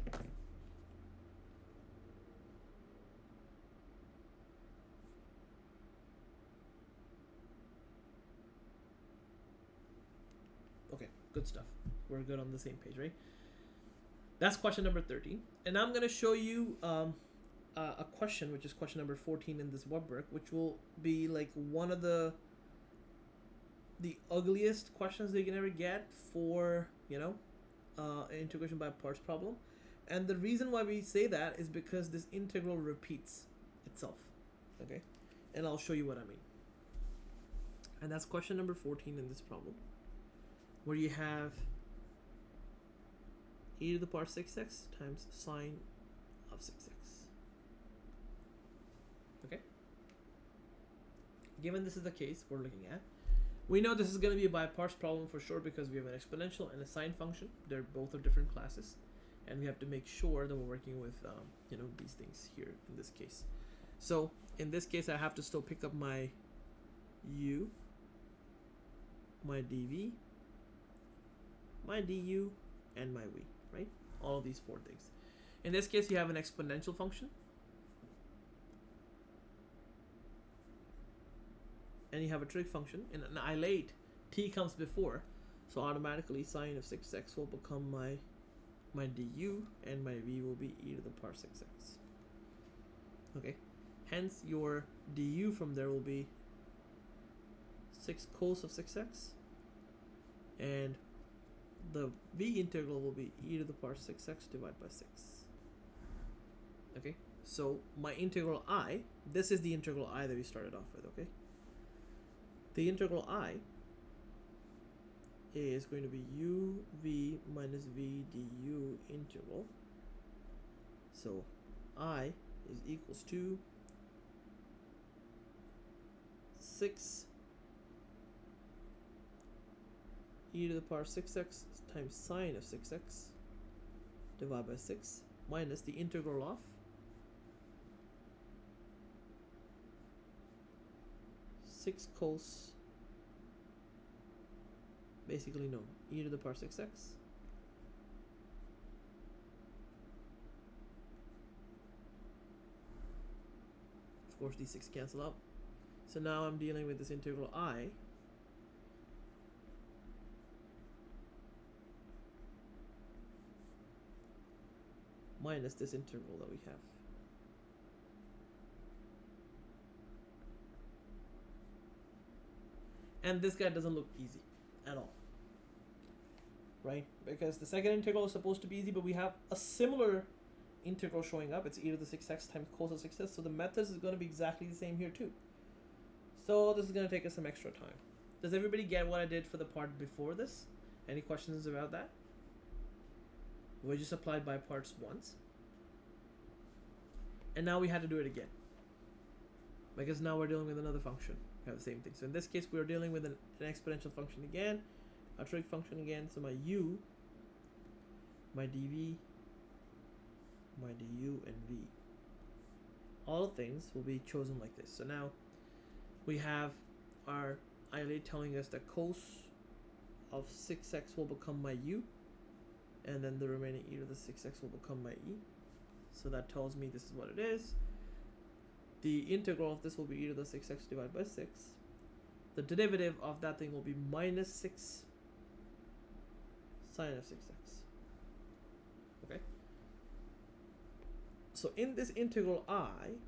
Okay, good stuff. We're good on the same page, right? That's question number 13. And now I'm going to show you a question, which is question number 14 in this Webwork, which will be like one of the ugliest questions that you can ever get for, an integration by parts problem. And the reason why we say that is because this integral repeats itself, okay? And I'll show you what I mean. And that's question number 14 in this problem, where you have e to the power 6x times sine of 6x. Okay? Given this is the case we're looking at, we know this is going to be a by parts problem for sure because we have an exponential and a sine function. They're both of different classes, and we have to make sure that we're working with these things here in this case. So in this case, I have to still pick up my u, my dv, my du, and my v, right? All of these 4 things. In this case, you have an exponential function, and you have a trig function. In an Eilate, t comes before, so automatically sine of 6x will become my du, and my v will be e to the power 6x. Okay, hence your du from there will be 6 cos of 6x, and the v integral will be e to the power 6x divided by 6. Okay, so my integral I, this is the integral I that we started off with, okay? The integral I is going to be uv minus v du integral. So I is equals to 6 e to the power 6x times sine of 6x divided by 6 minus the integral of six cos, basically no, e to the power 6x of course these 6 cancel out. So now I'm dealing with this integral I minus this integral that we have. And this guy doesn't look easy at all, right? Because the second integral is supposed to be easy, but we have a similar integral showing up. It's e to the 6x times cos of 6x. So the methods is going to be exactly the same here too. So this is going to take us some extra time. Does everybody get what I did for the part before this? Any questions about that? We just applied by parts once. And now we had to do it again. Because now we're dealing with another function. We have the same thing. So in this case, we're dealing with an exponential function again, a trig function again. So my u, my dv, my du, and v, all things will be chosen like this. So now we have our ILA telling us that cos of 6x will become my u, and then the remaining e to the 6x will become my e. So that tells me this is what it is. The integral of this will be e to the 6x divided by 6. The derivative of that thing will be minus 6 sine of 6x. Okay? So in this integral I,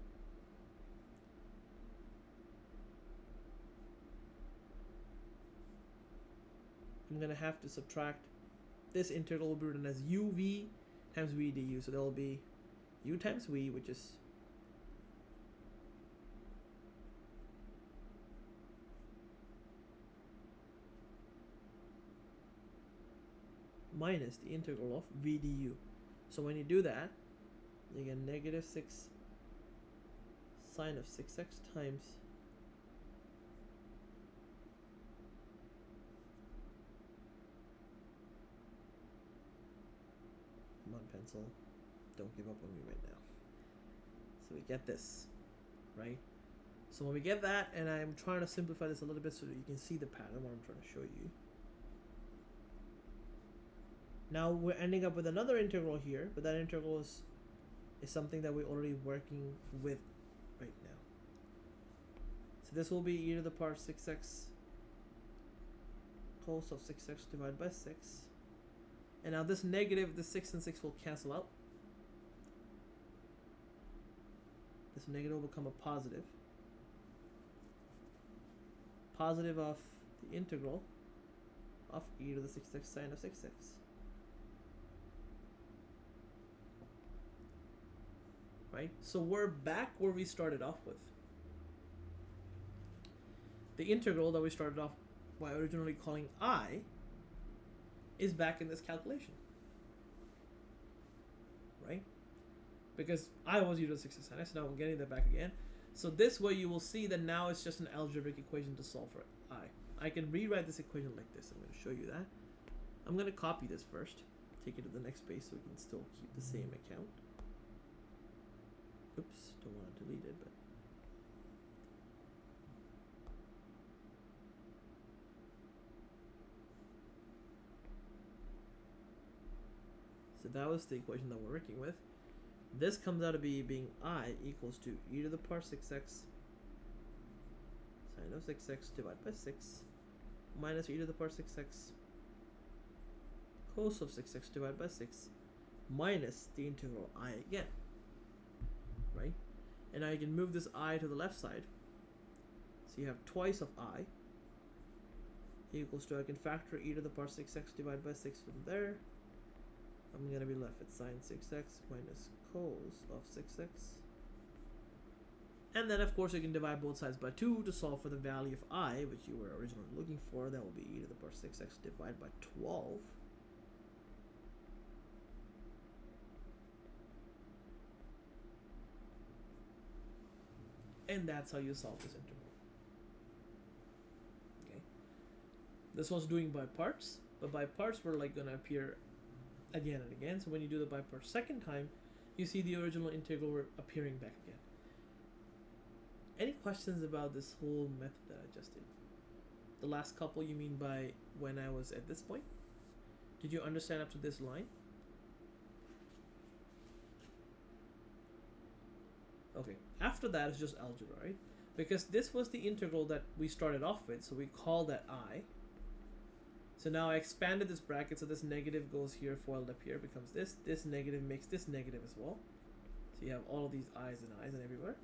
I'm going to have to subtract this integral will be written as uv times v du. So there will be u times v, which is minus the integral of v du. So when you do that, you get negative 6 sine of 6x times come on pencil, don't give up on me right now. So we get this, right? So when we get that, and I'm trying to simplify this a little bit so that you can see the pattern, what I'm trying to show you. Now we're ending up with another integral here, but that integral is something that we're already working with right now. So this will be e to the power 6x cos of 6x divided by 6. And now this negative, the 6 and 6 will cancel out. This negative will become a positive. Positive of the integral of e to the 6x sine of 6x. Right? So we're back where we started off with. The integral that we started off by originally calling I is back in this calculation. Right? Because I was e to the 6x sine x, now I'm getting that back again. So this way you will see that now it's just an algebraic equation to solve for I can rewrite this equation like this. I'm going to show you that. I'm going to copy this first, take it to the next page so we can still keep the same account. Oops, don't want to delete it, but so that was the equation that we're working with. This comes out to being I equals to e to the power 6x sine of 6x divided by 6 minus e to the power 6x cos of 6x divided by 6 minus the integral I again. Right? And now you can move this I to the left side. So you have twice of I equals to, I can factor e to the power 6x divided by 6 from there. I'm going to be left with sine 6x minus cos of 6x. And then of course you can divide both sides by 2 to solve for the value of I, which you were originally looking for. That will be e to the power 6x divided by 12. And that's how you solve this integral. Okay. This was doing by parts, but by parts were like gonna appear again and again. So when you do the by parts second time, you see the original integral appearing back again. Any questions about this whole method that I just did? The last couple, you mean by when I was at this point? Did you understand up to this line? Okay, after that is just algebra, right? Because this was the integral that we started off with, so we call that I. So now I expanded this bracket, so this negative goes here, foiled up here, becomes this. This negative makes this negative as well. So you have all of these i's and everywhere,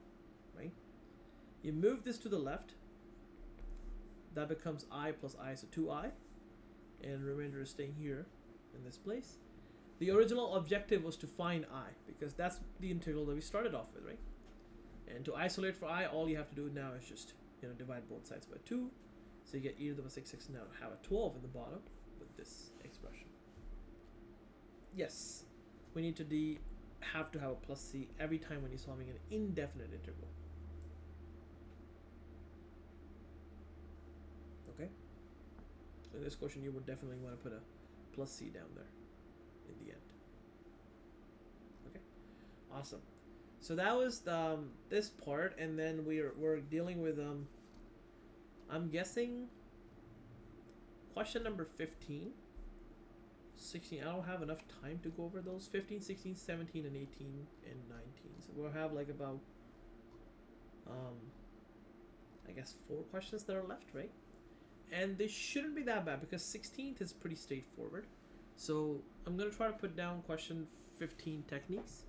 right? You move this to the left. That becomes I plus I, so 2I. And remainder is staying here in this place. The original objective was to find I, because that's the integral that we started off with, right? And to isolate for I, all you have to do now is just, divide both sides by 2. So you get e to the 6 now have a 12 in the bottom with this expression. Yes, we need to have to have a plus c every time when you're solving an indefinite integral. Okay? So in this question, you would definitely want to put a plus c down there in the end. Okay? Awesome. So that was this part, and then we're dealing with I'm guessing question number 15, 16. I don't have enough time to go over those. 15, 16, 17, and 18, and 19. So we'll have like about I guess 4 questions that are left, right? And they shouldn't be that bad because 16th is pretty straightforward. So I'm gonna try to put down question 15 techniques.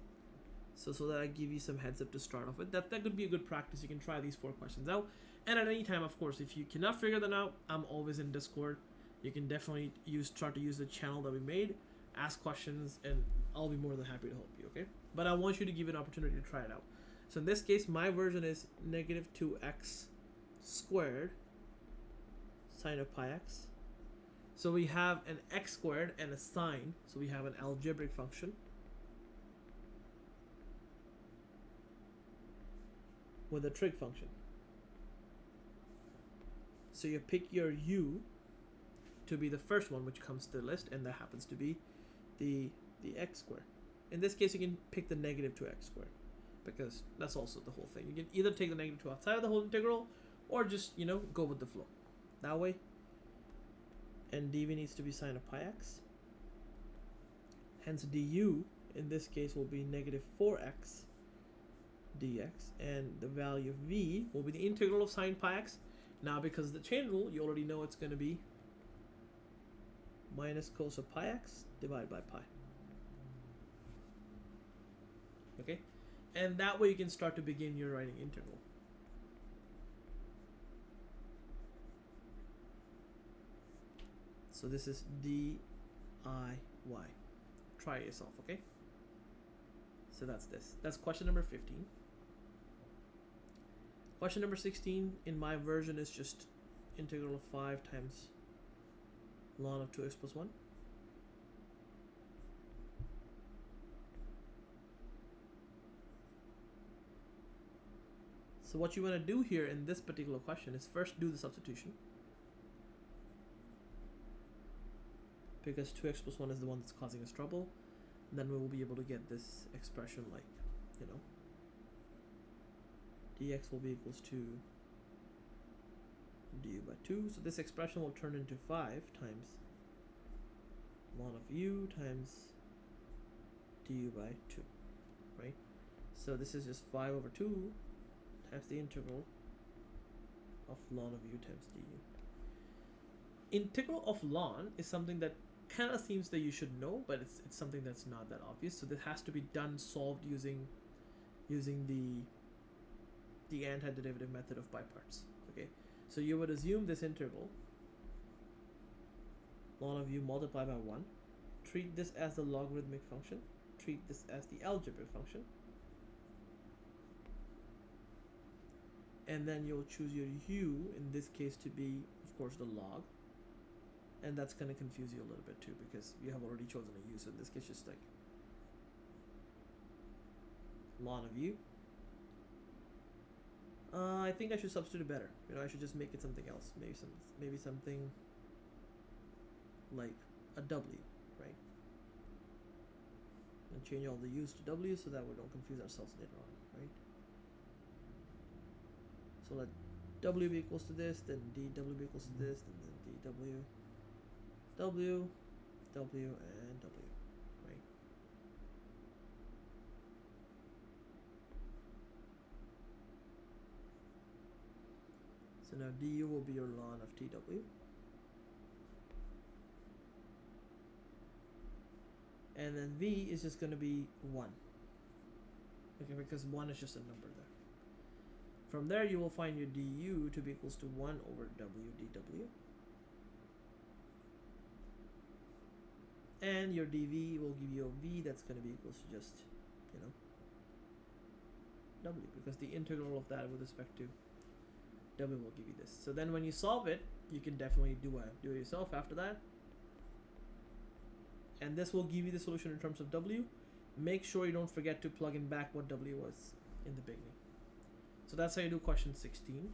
So that I give you some heads up to start off with. That could be a good practice. You can try these 4 questions out. And at any time, of course, if you cannot figure them out, I'm always in Discord. You can definitely try to use the channel that we made, ask questions, and I'll be more than happy to help you, okay? But I want you to give you an opportunity to try it out. So in this case, my version is negative 2x squared sine of pi x. So we have an x squared and a sine. So we have an algebraic function with a trig function. So you pick your u to be the first one which comes to the list, and that happens to be the x squared. In this case, you can pick the negative 2x squared because that's also the whole thing. You can either take the negative 2 outside of the whole integral or just, go with the flow. That way. And dv needs to be sine of pi x. Hence du in this case will be negative 4x dx, and the value of v will be the integral of sine pi x. Now because of the chain rule, you already know it's going to be minus cos of pi x divided by pi. Okay? And that way you can start to begin your writing integral. So this is d I y. Try it yourself, okay? So that's this. That's question number 15. Question number 16 in my version is just integral of 5 times ln of 2x plus 1. So what you want to do here in this particular question is first do the substitution, because 2x plus 1 is the one that's causing us trouble. And then we will be able to get this expression like, dx will be equals to du by 2. So this expression will turn into 5 times ln of u times du by 2, right? So this is just 5 over 2 times the integral of ln of u times du. Integral of ln is something that kind of seems that you should know, but it's something that's not that obvious. So this has to be solved using the antiderivative method of by parts. Okay, so you would assume this integral ln of u multiplied by 1. Treat this as the logarithmic function. Treat this as the algebraic function. And then you'll choose your u, in this case, to be, of course, the log. And that's going to confuse you a little bit too, because you have already chosen a u. So in this case, just like ln of u. I think I should substitute better. I should just make it something else. Maybe something like a W, right? And change all the U's to W so that we don't confuse ourselves later on, right? So let W be equals to this, then dW be equals to this, and then dW, W, W, and W, right? So now du will be your ln of tw. And then v is just going to be 1. Okay, because 1 is just a number there. From there, you will find your du to be equals to 1 over w dw. And your dv will give you a v that's going to be equals to just, w, because the integral of that with respect to w will give you this. So then when you solve it, you can definitely do it yourself after that. And this will give you the solution in terms of w. Make sure you don't forget to plug in back what w was in the beginning. So that's how you do question 16.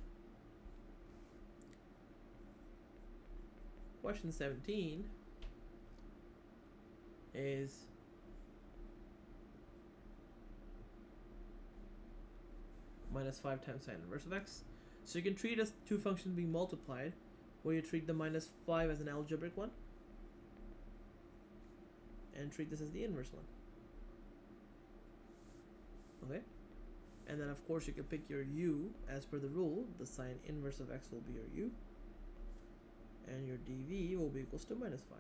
Question 17 is minus 5 times sine inverse of x. So you can treat as two functions being multiplied, where you treat the minus 5 as an algebraic one, and treat this as the inverse one. Okay? And then of course you can pick your u as per the rule. The sine inverse of x will be your u, and your dv will be equals to minus 5.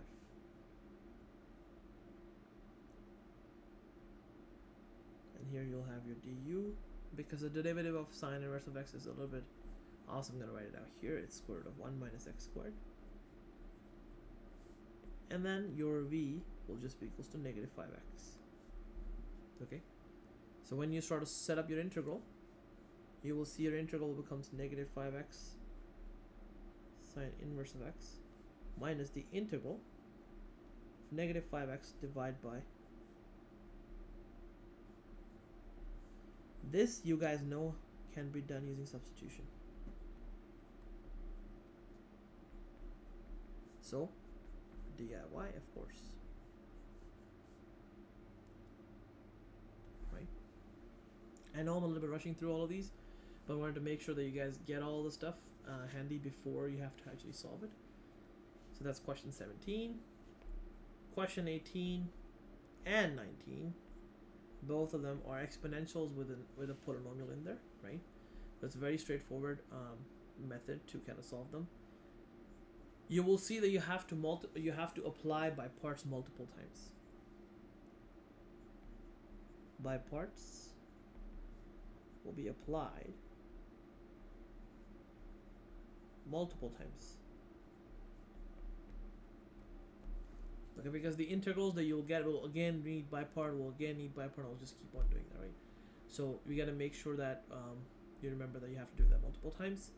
And here you'll have your du, because the derivative of sine inverse of x is a little bit awesome. I'm going to write it out here. It's square root of 1 minus x squared. And then your v will just be equals to negative 5x. Okay? So when you start to set up your integral, you will see your integral becomes negative 5x sine inverse of x minus the integral of negative 5x divided by this. You guys know can be done using substitution. So diy, of course. Right? I know I'm a little bit rushing through all of these, but I wanted to make sure that you guys get all the stuff handy before you have to actually solve it. So that's question 17. Question 18 and 19, both of them are exponentials with a polynomial in there, right? That's a very straightforward method to kind of solve them. You will see that you have to apply by parts multiple times. By parts will be applied multiple times. Okay, because the integrals that you'll get will again need by part, will again need by part. I'll just keep on doing that, right? So we got to make sure that you remember that you have to do that multiple times.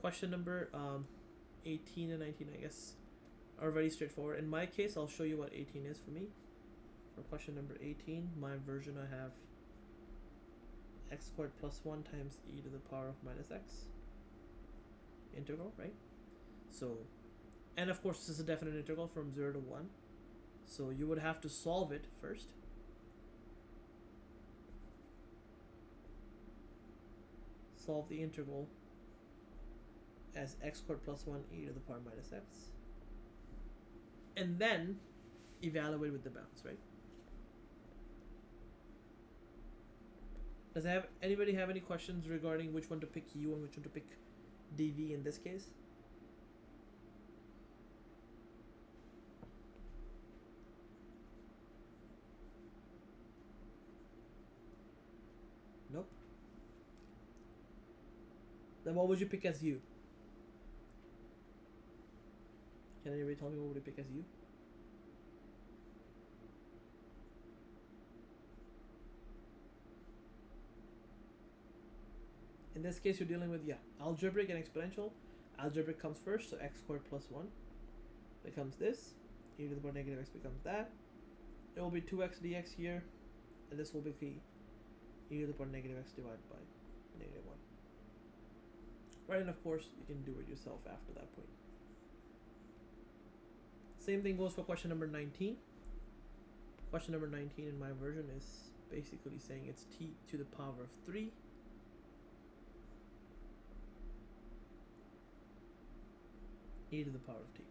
Question number 18 and 19, I guess, are very straightforward. In my case, I'll show you what 18 is for me. For question number 18, my version, I have x squared plus 1 times e to the power of minus x integral, right? So, and of course this is a definite integral from 0 to 1, so you would have to solve it first. Solve the integral as x squared plus 1 e to the power minus x, and then evaluate with the bounds, right? Does anybody have any questions regarding which one to pick u and which one to pick dv in this case? Nope. Then what would you pick as u? Can anybody tell me what would you pick as u? In this case, you're dealing with, algebraic and exponential. Algebraic comes first, so x squared plus 1 becomes this. E to the power negative x becomes that. It will be 2x dx here, and this will be e to the power negative x divided by negative 1. Right, and of course, you can do it yourself after that point. Same thing goes for question number 19. Question number 19 in my version is basically saying it's t to the power of 3 e to the power of t,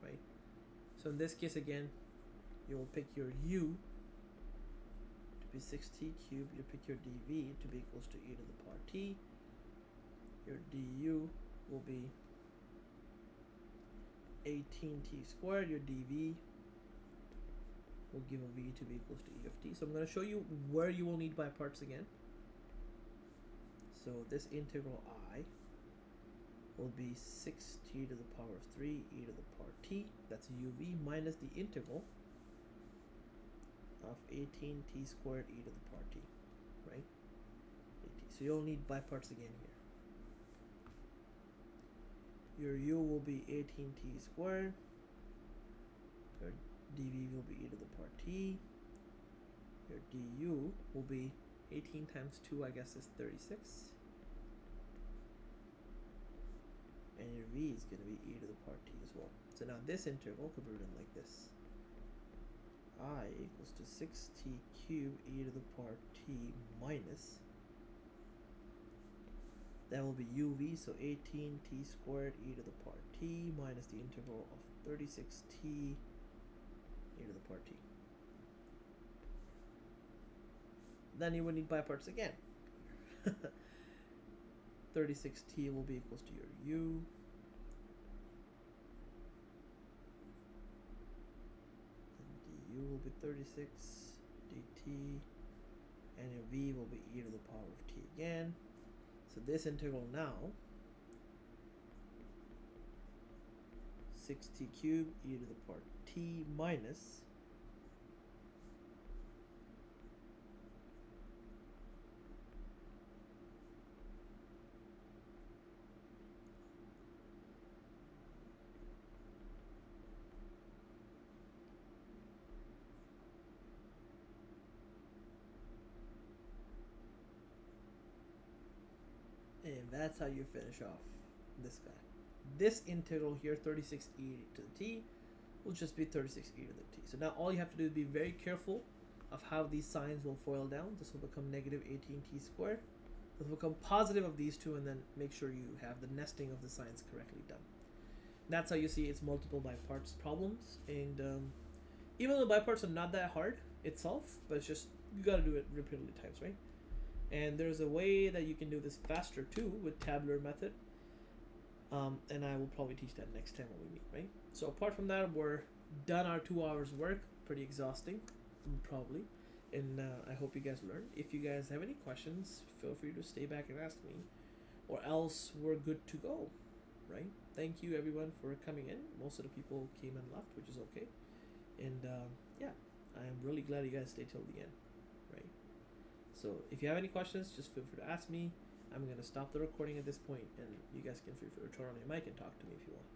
right? So in this case, again, you'll pick your u to be 6t cubed. You pick your dv to be equals to e to the power t. Your du will be 18t squared. Your dv will give a v to be equals to e of t. So I'm going to show you where you will need by parts again. So this integral I will be 6t to the power of 3 e to the power t. That's uv minus the integral of 18t squared e to the power t, right? 18. So you'll need by parts again here. Your u will be 18t squared. Your dv will be e to the power t. Your du will be 18 times 2, I guess, is 36. And your v is going to be e to the power t as well. So now this integral could be written like this. I equals to 6t cubed e to the power t minus, that will be uv, so 18t squared e to the power t minus the integral of 36t e to the power t. Then you would need by parts again. 36t will be equals to your u. And du will be 36 dt, and your v will be e to the power of t again. So this integral now, 6t cubed e to the power t minus and that's how you finish off this guy. This integral here, 36e to the t, will just be 36e to the t. So now all you have to do is be very careful of how these signs will FOIL down. This will become negative 18t squared. This will become positive of these two, and then make sure you have the nesting of the signs correctly done. That's how you see it's multiple by parts problems. And even though by parts are not that hard itself, but it's just, you got to do it repeatedly times, right? And there's a way that you can do this faster too with tabular method. And I will probably teach that next time when we meet, right? So apart from that, we're done our 2 hours work. Pretty exhausting, probably. And I hope you guys learned. If you guys have any questions, feel free to stay back and ask me. Or else we're good to go, right? Thank you everyone for coming in. Most of the people came and left, which is okay. And yeah, I'm really glad you guys stayed till the end, right? So if you have any questions, just feel free to ask me. I'm going to stop the recording at this point, and you guys can feel free to turn on your mic and talk to me if you want.